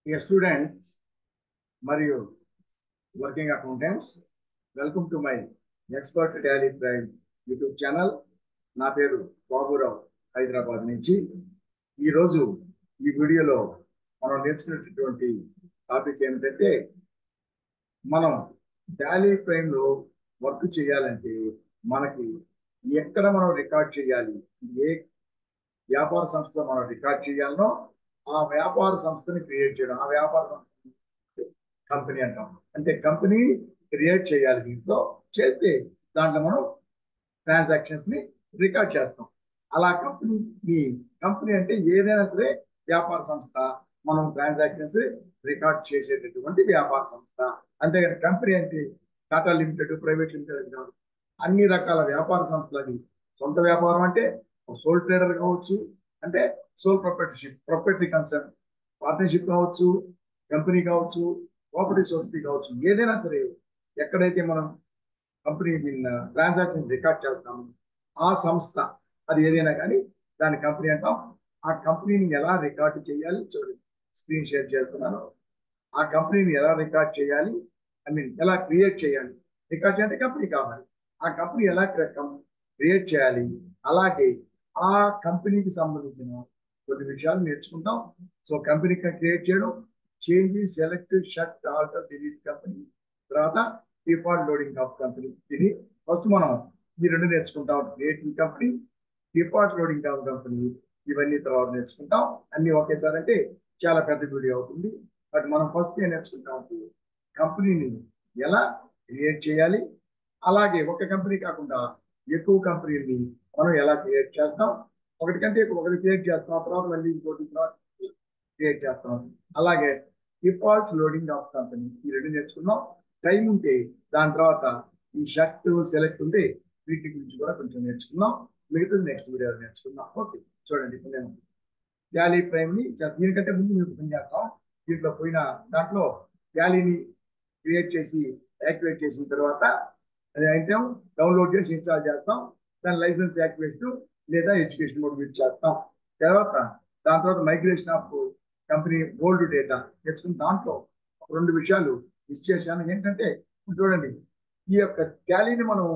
Dear students, మరియు working accountants, welcome to my expert Tally prime YouTube channel. నా పేరు బాబురావు, హైదరాబాద్ నుంచి. ఈరోజు ఈ వీడియోలో మనం నేర్చుకునేటటువంటి టాపిక్ ఏమిటంటే, మనం టాలీ ప్రైమ్లో వర్క్ చేయాలంటే మనకి ఎక్కడ మనం రికార్డ్ చేయాలి, ఏ వ్యాపార సంస్థలో మనం రికార్డ్ చేయాలనో ఆ వ్యాపార సంస్థని క్రియేట్ చేయడం, ఆ వ్యాపార సంస్థ కంపెనీ అంటాం. అంటే కంపెనీ క్రియేట్ చేయాలి. దీంట్లో చేస్తే దాంట్లో మనం ట్రాన్సాక్షన్స్ ని రికార్డ్ చేస్తాం. అలా కంపెనీ అంటే ఏదైనా సరే వ్యాపార సంస్థ, మనం ట్రాన్సాక్షన్స్ రికార్డ్ చేసేటటువంటి వ్యాపార సంస్థ. అంతేగాని కంపెనీ అంటే టాటా లిమిటెడ్, ప్రైవేట్ లిమిటెడ్ కాదు. అన్ని రకాల వ్యాపార సంస్థలు. అది సొంత వ్యాపారం అంటే సోల్ ట్రేడర్ కావచ్చు, అంటే సోల్ ప్రొప్రైటరీ కన్సర్న్, పార్ట్నర్షిప్ కావచ్చు, కంపెనీ కావచ్చు, కోఆపరేటివ్ సొసైటీ కావచ్చు. ఏదైనా సరే ఎక్కడైతే మనం కంపెనీ ట్రాన్సాక్షన్ రికార్డ్ చేస్తాము, ఆ సంస్థ అది ఏదైనా కానీ దాని కంపెనీ అంటాం. ఆ కంపెనీని ఎలా రికార్డు చేయాలి చూడండి, స్క్రీన్ షేర్ చేస్తున్నాను. ఆ కంపెనీని ఎలా రికార్డ్ చేయాలి, ఎలా క్రియేట్ చేయాలి. రికార్డ్ చేయాలంటే కంపెనీ కావాలి. ఆ కంపెనీ ఎలా క్రియేట్ చేయాలి, అలాగే ఆ కంపెనీకి సంబంధించిన కొన్ని విషయాలు నేర్చుకుంటాం. సో కంపెనీ క్రియేట్ చేయడం, change, select, shut, alter, delete company, తర్వాత డిఫాల్ట్ లోడింగ్ ఆఫ్ కంపెనీ. ఇది ఫస్ట్ మనం ఈ రెండు నేర్చుకుంటాం. Creating company, default loading of company, ఇవన్నీ తర్వాత నేర్చుకుంటాం. అన్ని ఒకేసారి అంటే చాలా పెద్ద వీడియో అవుతుంది. బట్ మనం ఫస్ట్ ఏం నేర్చుకుంటాం, కంపెనీని ఎలా క్రియేట్ చేయాలి, అలాగే ఒక కంపెనీ కాకుండా ఎక్కువ కంపెనీని మనం ఎలా క్రియేట్ చేస్తాం. ఒకటి కంటే ఒకటి క్రియేట్ చేస్తాం, తర్వాత మళ్ళీ ఇంకోటి క్రియేట్ చేస్తాం. అలాగే డిఫాల్ట్ లోడింగ్ ఆఫ్ కంపెనీ, ఈ రెండు నేర్చుకున్నాం. టైం ఉంటే దాని తర్వాత ఈ షర్ట్, సెలెక్ట్ ఉంటే వీటి గురించి కూడా కొంచెం నేర్చుకున్నాం. మిగతా నెక్స్ట్ వీడియో నేర్చుకున్నాం. ఓకే, చూడండి. ఇప్పుడు నేను టాలీ ప్రైమ్ ని దీనికంటే ముందు మీకు పని చేస్తాం. దీంట్లో పోయిన దాంట్లో టాలీని క్రియేట్ చేసి యాక్టివేట్ చేసిన తర్వాత అది ఐటమ్ డౌన్లోడ్ చేసి ఇన్స్టాల్ చేస్తాం. దాని లైసెన్స్ యాక్టివేట్ లేదా ఎడ్యుకేషన్ మోడ్ యూజ్ చేస్తాం. దాని తర్వాత migration of company old data తెచ్చుకుని దాంట్లో రెండు విషయాలు మిస్ చేశాను. ఏంటంటే చూడండి, ఈ యొక్క టాలీని మనం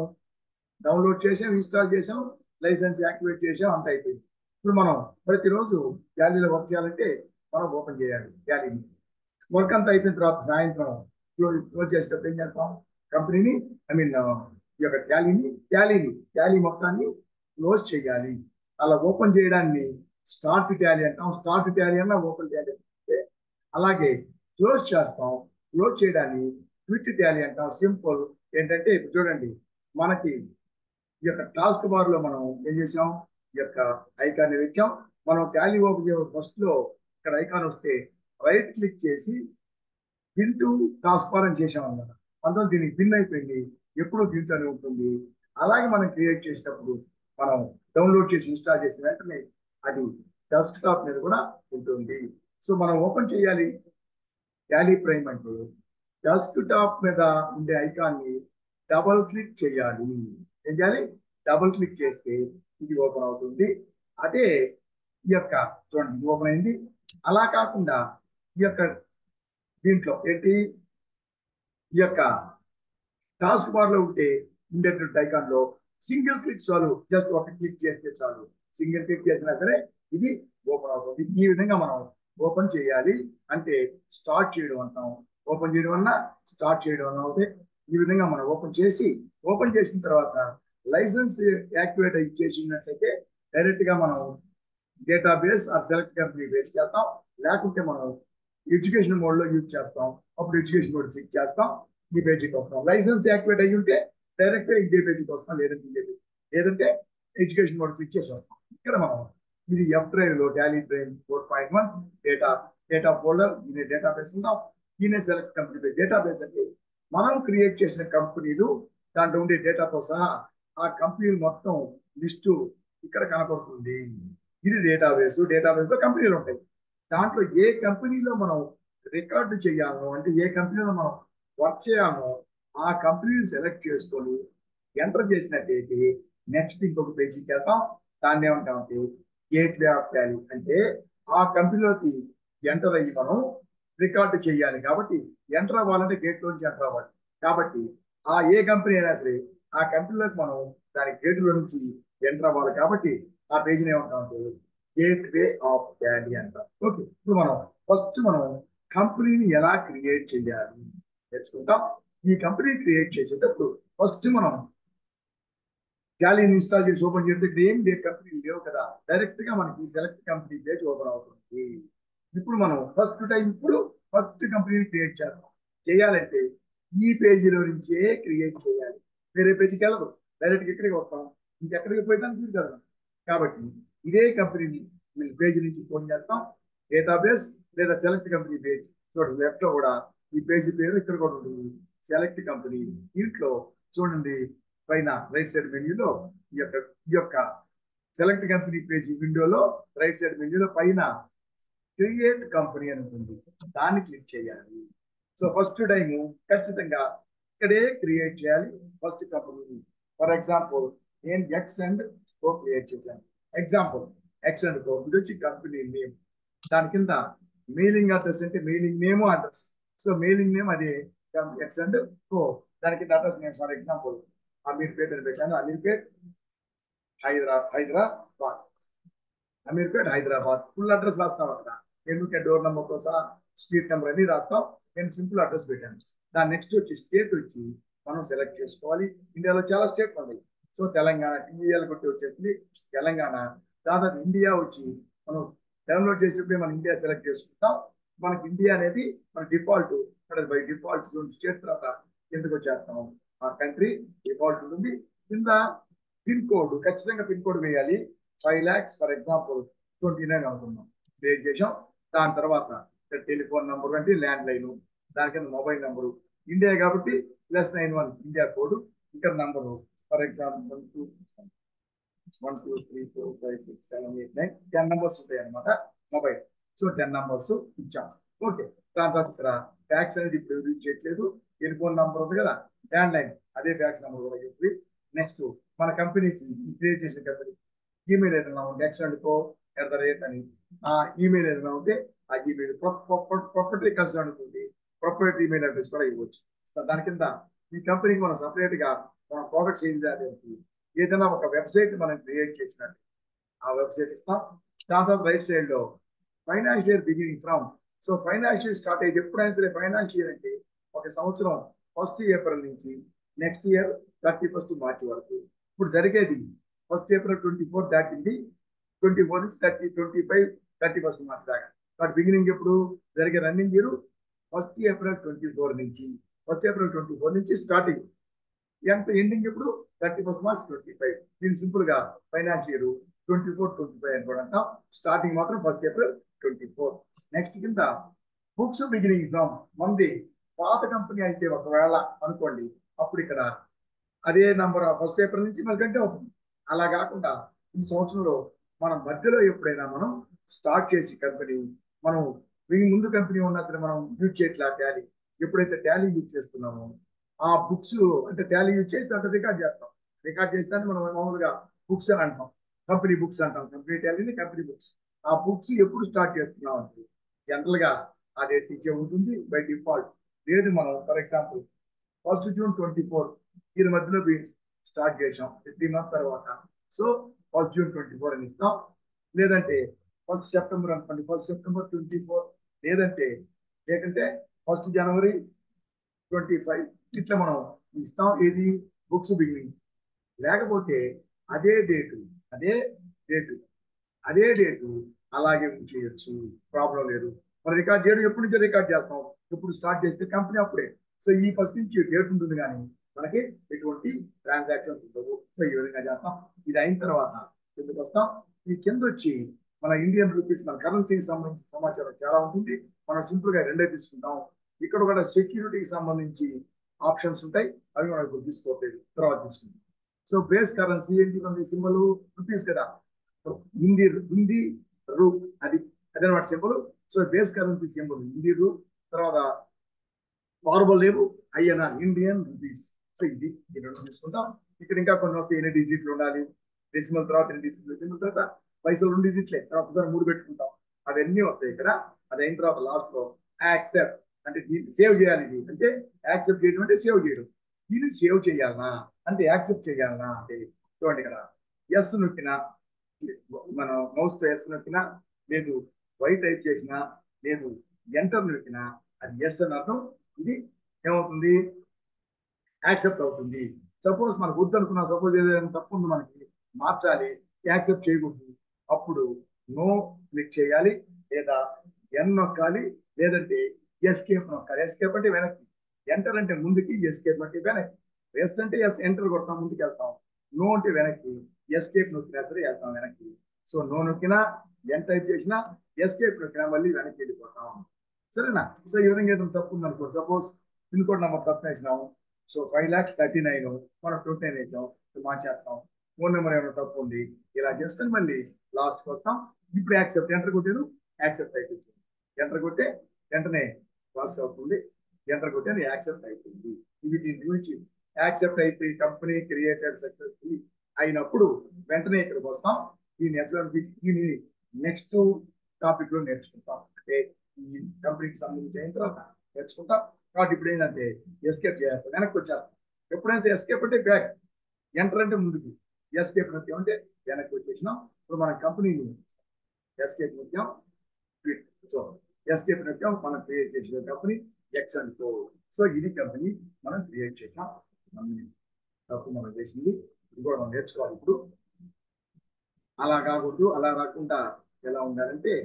డౌన్లోడ్ చేసాం, ఇన్స్టాల్ చేసాం, లైసెన్స్ యాక్టివేట్ చేసాం, అంత అయిపోయింది. ఇప్పుడు మనం ప్రతిరోజు టాలీలో వర్క్ చేయాలంటే మనం ఓపెన్ చేయాలి టాలీని. వర్క్ అంతా అయిపోయిన తర్వాత సాయంత్రం క్లోజ్ చేసేటప్పుడు ఏం చేస్తాం, కంపెనీని ఈ యొక్క టాలీ మొత్తాన్ని క్లోజ్ చేయాలి. అలా ఓపెన్ చేయడాన్ని స్టార్ట్ టాలీ అంటాం. స్టార్ట్ టాలీ అన్నా ఓపెన్ టాలీ అంటే అలాగే క్లోజ్ చేస్తాం. క్లోజ్ చేయడాన్ని క్విట్ టాలీ అంటాం. సింపుల్. ఏంటంటే ఇప్పుడు చూడండి, మనకి ఈ యొక్క టాస్క్ బార్ లో మనం ఏం చేసాం, ఈ యొక్క ఐకాన్ ఇచ్చాం. మనం టాలీ ఓపెన్ ఫస్ట్ లో ఇక్కడ ఐకాన్ వస్తే రైట్ క్లిక్ చేసి పిన్ టు టాస్క్ బార్ అని చేసాం అన్నమాట. అందులో దీనికి పిన్ అయిపోయింది, ఎప్పుడూ దీంట్లోనే ఉంటుంది. అలాగే మనం క్రియేట్ చేసినప్పుడు మనం డౌన్లోడ్ చేసి ఇన్స్టాల్ చేసిన వెంటనే అది డెస్క్ టాప్ మీద కూడా ఉంటుంది. సో మనం ఓపెన్ చేయాలి టాలీ ప్రైమ్ అంటే డెస్క్ టాప్ మీద ఉండే ఐకాన్ ని డబుల్ క్లిక్ చేయాలి. ఏం చేయాలి, డబుల్ క్లిక్ చేస్తే ఇది ఓపెన్ అవుతుంది. అదే ఈ యొక్క చూడండి, ఇది ఓపెన్ అయింది. అలా కాకుండా ఈ యొక్క దీంట్లో ఏంటి, ఈ యొక్క టాస్క్ బార్ లో ఉండేటువంటి ఐకాన్ లో సింగిల్ క్లిక్ చాలు, జస్ట్ ఒక క్లిక్ చేస్తే చాలు. సింగిల్ క్లిక్ చేసినా సరే ఇది ఓపెన్ అవుతుంది. ఈ విధంగా మనం ఓపెన్ చేయాలి. అంటే స్టార్ట్ చేయడం అంటాం. ఓపెన్ చేయడం అన్నా స్టార్ట్ చేయడం అన్నా అవుతే. ఈ విధంగా మనం ఓపెన్ చేసిన తర్వాత లైసెన్స్ యాక్టివేట్ చేసినట్లయితే డైరెక్ట్ గా మనం database or select company base చేస్తాం. లేకుంటే మనం ఎడ్యుకేషన్ మోడ్ లో యూజ్ చేస్తాం. అప్పుడు ఎడ్యుకేషన్ మోడ్ క్లిక్ చేస్తాం, ఈ పేజీకి వస్తాం. లైసెన్స్ యాక్టివేట్ అయ్యి ఉంటే డైరెక్ట్ గా ఇదే పేజీకి వస్తాం, లేదంటే ఎడ్యుకేషన్ మోడ్ క్లిక్ చేసి వస్తాం. ఇక్కడ మనం ఇది ఎఫ్ డ్రైవ్ లో టాలీ ప్రైమ్ 4.1 డేటా ఫోల్డర్, దీని డేటాబేస్ ఉన్నాం. దీనే సెలెక్ట్ కంపెనీ డేటాబేస్ అంటే మనం క్రియేట్ చేసిన కంపెనీలు, దాంట్లో ఉండే డేటాతో సహా ఆ కంపెనీలు మొత్తం లిస్టు ఇక్కడ కనపడుతుంది. ఇది డేటాబేస్ లో కంపెనీలు ఉంటాయి. దాంట్లో ఏ కంపెనీలో మనం రికార్డు చేయాలో, అంటే ఏ కంపెనీలో మనం వర్క్ చేయాలో ఆ కంపెనీని సెలెక్ట్ చేసుకొని ఎంటర్ చేసినట్టయితే నెక్స్ట్ ఇంకొక పేజీకి వెళ్తాం. దాన్ని ఏమంటామంటే గేట్వే ఆఫ్ టాలీ. అంటే ఆ కంపెనీలోకి ఎంటర్ అయ్యి మనం రికార్డు చేయాలి. కాబట్టి ఎంటర్ అవ్వాలంటే గేట్ లోంచి ఎంటర్ అవ్వాలి. కాబట్టి ఆ ఏ కంపెనీ అయినా సరే ఆ కంపెనీలోకి మనం దాని గేట్లో నుంచి ఎంటర్ అవ్వాలి. కాబట్టి ఆ పేజీని ఏమంటామంటే గేట్ వే ఆఫ్ టాలీ అంటాం. ఓకే, ఇప్పుడు మనం కంపెనీని ఎలా క్రియేట్ చేయాలి తెలుసుకుంటాం. ఈ కంపెనీ క్రియేట్ చేసేటప్పుడు ఫస్ట్ మనం టాలీని ఇన్స్టాల్ చేసి ఓపెన్ చేస్తే ఇక్కడ ఏం కంపెనీ లేవు కదా, డైరెక్ట్ గా మనకి సెలెక్ట్ కంపెనీ పేజ్ ఓపెన్ అవుతుంది. ఇప్పుడు మనం ఫస్ట్ కంపెనీని క్రియేట్ చేద్దాం. చేయాలంటే ఈ పేజీలో నుంచే క్రియేట్ చేయాలి. వేరే పేజీకి వెళ్ళదు, డైరెక్ట్ ఇక్కడికి వస్తాం. ఇంకెక్కడికి పోయిదానికి వీలు కదా. కాబట్టి ఇదే కంపెనీని పేజీ నుంచి ఫోన్ చేస్తాం. డేటాబేస్ లేదా సెలెక్ట్ కంపెనీ పేజ్ చూడండి, లెఫ్ట్ లో కూడా ఈ పేజీ పేరు ఇక్కడ కూడా ఉంటుంది, సెలెక్ట్ కంపెనీ. దీంట్లో చూడండి పైన రైట్ సైడ్ మెన్యూలో ఈ యొక్క సెలెక్ట్ కంపెనీ పేజీ విండోలో రైట్ సైడ్ మెన్యూలో పైన క్రియేట్ కంపెనీ అని ఉంటుంది, దాన్ని క్లిక్ చేయాలి. సో ఫస్ట్ టైం ఖచ్చితంగా ఇక్కడే క్రియేట్ చేయాలి ఫస్ట్ కంపెనీ. ఫర్ ఎగ్జాంపుల్ నేను ఎక్స్ అండ్ కో క్రియేట్ చేశాను. ఎగ్జాంపుల్ ఎక్స్ అండ్ కో, ఇది వచ్చి కంపెనీ నేమ్. దాని కింద మెయిలింగ్ అడ్రస్ అంటే mailing name address. So mailing name అదే ఎక్స్ అండ్ కో. దాని కింద address name for example Ameerpet అని పెట్టాను. అమీర్పేట్ హైదరాబాద్. అమీర్పేట్ హైదరాబాద్ ఫుల్ అడ్రస్ రాస్తాం అక్కడ. ఎందుకంటే డోర్ నెంబర్తో సహా స్ట్రీట్ నెంబర్ అన్ని రాస్తాం. నేను సింపుల్ అడ్రస్ పెట్టాను. దాని నెక్స్ట్ వచ్చి స్టేట్ వచ్చి మనం సెలెక్ట్ చేసుకోవాలి. ఇండియాలో చాలా స్టేట్లు ఉన్నాయి. సో తెలంగాణ టీఎల్ కొట్టి వచ్చేసింది తెలంగాణ. దాదాపు ఇండియా వచ్చి మనం డౌన్లోడ్ చేసినప్పుడే మనం ఇండియా సెలెక్ట్ చేసుకుంటాం. మనకి ఇండియా అనేది మన డిఫాల్ట్, బై డిఫాల్ట్ స్టేట్ తర్వాత కిందకు వచ్చేస్తాం. ఆ కంట్రీ డిఫాల్ట్ ఉంటుంది. కింద పిన్ కోడ్, ఖచ్చితంగా పిన్ కోడ్ వేయాలి. 5 lakhs ఫర్ ఎగ్జాంపుల్ 29 అనుకున్నాం, క్రియేట్ చేసాం. దాని తర్వాత టెలిఫోన్ నంబర్ అంటే ల్యాండ్ లైన్, దాని కింద మొబైల్ నంబరు ఇండియా కాబట్టి +91 ఇండియా కోడ్. ఇక్కడ నంబరు ఫర్ ఎగ్జాంపుల్ 1 2 3 4 5 6 7 8 9 10 నంబర్స్ ఉంటాయి అనమాట మొబైల్. సో 10 నంబర్స్ ఇచ్చాం. ఓకే, దాని తర్వాత ఇక్కడ ఫ్యాక్స్ అనేది ఇప్పుడు యూజ్ చేయట్లేదు. టెలిఫోన్ నంబర్ ఉంది కదా, ల్యాండ్ లైన్, అదే ఫ్యాక్స్ నంబర్ కూడా చెప్పి. నెక్స్ట్ మన కంపెనీకి క్రియేట్ చేసిన కంపెనీ ఈమెయిల్ ఏదైనా ఉంటే x_co@ అని ఆ ఈమెయిల్ ఏదైనా ఉంటే ఆ ఈమెయిల్ ప్రొపరేటరీ కన్సర్న్ ఉంటుంది, ప్రొపరేటరీ ఈమెయిల్ అడ్రస్ కూడా ఇవ్వచ్చు. దాని కింద ఈ కంపెనీకి మనం సపరేట్ గా మనం ప్రొడక్ట్స్ ఏం చేయాలి, ఏదైనా ఒక వెబ్సైట్ మనం క్రియేట్ చేసినట్టు ఆ వెబ్సైట్ ఇస్తాం. దాని తర్వాత రైట్ సైడ్ లో financial year beginning from. So financial start అయ్యేది ఎప్పుడైనా సరే. ఫైనాన్షియల్ ఇయర్ అంటే ఒక సంవత్సరం 1st ఏప్రిల్ నుంచి నెక్స్ట్ ఇయర్ 31st మార్చి వరకు. ఇప్పుడు జరిగేది 1st ఏప్రిల్ 24 దాటింది, 24 నుంచి 30 25 31st మార్చి దాకా. కాబట్టి బిగినింగ్ ఎప్పుడు జరిగే రన్నింగ్ ఇయర్ 1st ఏప్రిల్ 24 నుంచి 1st ఏప్రిల్ 24 నుంచి స్టార్టింగ్ ఎంత ఎండింగ్ ఎప్పుడు 31st మార్చ్ 25. దీని సింపుల్ గా ఫైనాన్షియల్ ఇయర్ 24-25 అని కూడా అంటాం. స్టార్టింగ్ మాత్రం 1st ఏప్రిల్ 24. నెక్స్ట్ కింద బుక్స్ బిగినింగ్ ఫ్రమ్ మంది. పాత కంపెనీ అయితే ఒకవేళ అనుకోండి, అప్పుడు ఇక్కడ అదే నంబర్ 1st ఏప్రిల్ నుంచి మళ్ళీ కంటే అవుతుంది. అలా కాకుండా ఈ సంవత్సరంలో మనం మధ్యలో ఎప్పుడైనా మనం స్టార్ట్ చేసి కంపెనీ మనం ముందు కంపెనీ ఉన్నప్పుడు మనం యూజ్ చేయట్లా టాలీ. ఎప్పుడైతే టాలీ యూజ్ చేస్తున్నామో ఆ బుక్స్ అంటే టాలీ యూజ్ చేసి దాంట్లో రికార్డ్ చేస్తాం. రికార్డ్ చేస్తాను మనం మామూలుగా బుక్స్ అని అంటాం, కంపెనీ బుక్స్ అంటాం. కంపెనీ టాలీని కంపెనీ బుక్స్. ఆ బుక్స్ ఎప్పుడు స్టార్ట్ చేస్తున్నాం అంటే జనరల్ గా ఆ డేట్ ఇచ్చే ఉంటుంది బై డిఫాల్ట్. లేదు మనం ఫర్ ఎగ్జాంపుల్ 1st జూన్ 24 దీని మధ్యలో స్టార్ట్ చేసాం 3 months తర్వాత. సో 1st జూన్ 24 అని ఇస్తాం. లేదంటే 1st సెప్టెంబర్ అనుకోండి, 1st సెప్టెంబర్ 24. లేదంటే 1st జనవరి 25. ఇట్లా మనం ఇస్తాం. ఏది బుక్స్ బిగినింగ్. లేకపోతే అదే డేటు అదే డేటు అదే డేటు అలాగే చేయొచ్చు, ప్రాబ్లం లేదు. మనం రికార్డ్ చేయడం ఎప్పటి నుంచో రికార్డ్ చేస్తాం, ఎప్పుడు స్టార్ట్ చేస్తే కంపెనీ అప్పుడే. సో ఈ ఫస్ట్ నుంచి డేట్ ఉంటుంది కానీ మనకి ఎటువంటి ట్రాన్సాక్షన్స్ ఉండవు. సో ఈ విధంగా చేస్తాం. ఇది అయిన తర్వాత కిందకి వస్తాం. ఈ కింద వచ్చి మన ఇండియన్ రూపీస్, మన కరెన్సీకి సంబంధించిన సమాచారం చాలా ఉంటుంది. మనం సింపుల్ గా రెండే తీసుకుంటాం. ఇక్కడ కూడా సెక్యూరిటీకి సంబంధించి ఆప్షన్స్ ఉంటాయి, అవి మనం ఇప్పుడు తీసుకోవట్లేదు, తర్వాత తీసుకుంటాం. సో బేస్ కరెన్సీ ఏంటి, మన సింబల్ రూపీస్ కదా, హిందీ రూ, అది అదనమాట symbol. So base currency symbol Hindi రూ, తర్వాత ఫార్మల్ లేవు INR ఇండియన్ రూపీస్. సో ఇది రెండు తీసుకుంటాం. ఇక్కడ ఇంకా కొన్ని వస్తే 8 డిజిట్లు ఉండాలి, డెసిమల్ తర్వాత 2 డిజిట్లు, డెసిమల్ తర్వాత పైసలు 2 డిజిట్లే, తర్వాత ఒకసారి 3 పెట్టుకుంటాం. అవన్నీ వస్తాయి ఇక్కడ. అది అయిన తర్వాత లాస్ట్ లో యాక్సెప్ట్ అంటే దీన్ని సేవ్ చేయాలి. ఇది అంటే యాక్సెప్ట్ చేయడం అంటే సేవ్ చేయడం. దీన్ని సేవ్ చేయాలనా అంటే యాక్సెప్ట్ చేయాలనా అంటే చూడండి ఇక్కడ ఎస్ నొక్కినా, మనం మౌస్ తో ఎస్ నొక్కినా లేదు, వై టైప్ చేసినా లేదు, ఎంటర్ నొక్కినా అది ఎస్ అని అర్థం. ఇది ఏమవుతుంది, యాక్సెప్ట్ అవుతుంది. సపోజ్ మనకు వద్దు అనుకున్నాం, సపోజ్ ఏదైనా తప్పు ఉంది మనకి మార్చాలి, యాక్సెప్ట్ చేయకూడదు, అప్పుడు నో క్లిక్ చేయాలి, లేదా ఎన్ నొక్కాలి, లేదంటే ఎస్కేప్ నొక్కాలి. ఎస్కేప్ అంటే వెనక్కి, ఎంటర్ అంటే ముందుకి, ఎస్కేప్ అంటే వెనక్కి. ఎస్ అంటే ఎస్ ఎంటర్ కొడతాం ముందుకు వెళ్తాం, నో అంటే వెనక్కి, ఎస్కేప్ నొక్కినా సరే వెళ్తాం వెనక్కి. సో నో నొక్కినా, ఎన్ టైప్ చేసినా, ఎస్కేప్ నొక్కినా మళ్ళీ వెనక్కి వెళ్ళిపోతాం. సరేనా? సో ఈ విధంగా ఏదైనా తప్పు ఉంది అనుకో, సపోజ్ పిన్ కోడ్ నెంబర్ తప్పు వేసినాము, సో 5,39,000 మనం 29 వేసాం, మార్చేస్తాం. ఫోన్ నెంబర్ ఏమైనా తప్పు ఉంది, ఇలా చేసుకొని మళ్ళీ లాస్ట్కి వస్తాం. ఇప్పుడు యాక్సెప్ట్ ఎంటర్ కొట్టాను, యాక్సెప్ట్ అయిపోతుంది. ఎంటర్ కొట్టే వెంటనే ప్రాసెస్ అవుతుంది, ఎంటర్ కొట్టే యాక్సెప్ట్ అయిపోయింది. ఇది దీని గురించి. యాక్సెప్ట్ అయిపోయి కంపెనీ క్రియేటెడ్ సక్సెస్ఫుల్లీ అయినప్పుడు వెంటనే ఇక్కడికి వస్తాం. దీని నెక్స్ట్ టాపిక్ లో నేర్చుకుంటాం, అంటే ఈ కంపెనీకి సంబంధించి అయిన తర్వాత నేర్చుకుంటాం. కాబట్టి ఇప్పుడు ఏంటంటే ఎస్కేప్ చేయాలి, వెనక్కి వచ్చేస్తాం. ఎప్పుడైతే ఎస్కేప్ అంటే బ్యాక్, ఎంటర్ అంటే ముందుకు, ఎస్కేప్ నొక్కామంటే వెనక్కి వచ్చేసినాం. ఇప్పుడు మన కంపెనీని ఎస్కేప్ నొక్కాం, సో ఎస్కేప్ నొక్కాం, మనం క్రియేట్ చేసిన company X and co. So ఇది కంపెనీ మనం క్రియేట్ చేసాం. తప్పు మనం చేసింది, ఇది కూడా మనం నేర్చుకోవాలి. ఇప్పుడు అలా కాకూడదు, అలా రాకుండా ఎలా ఉండాలంటే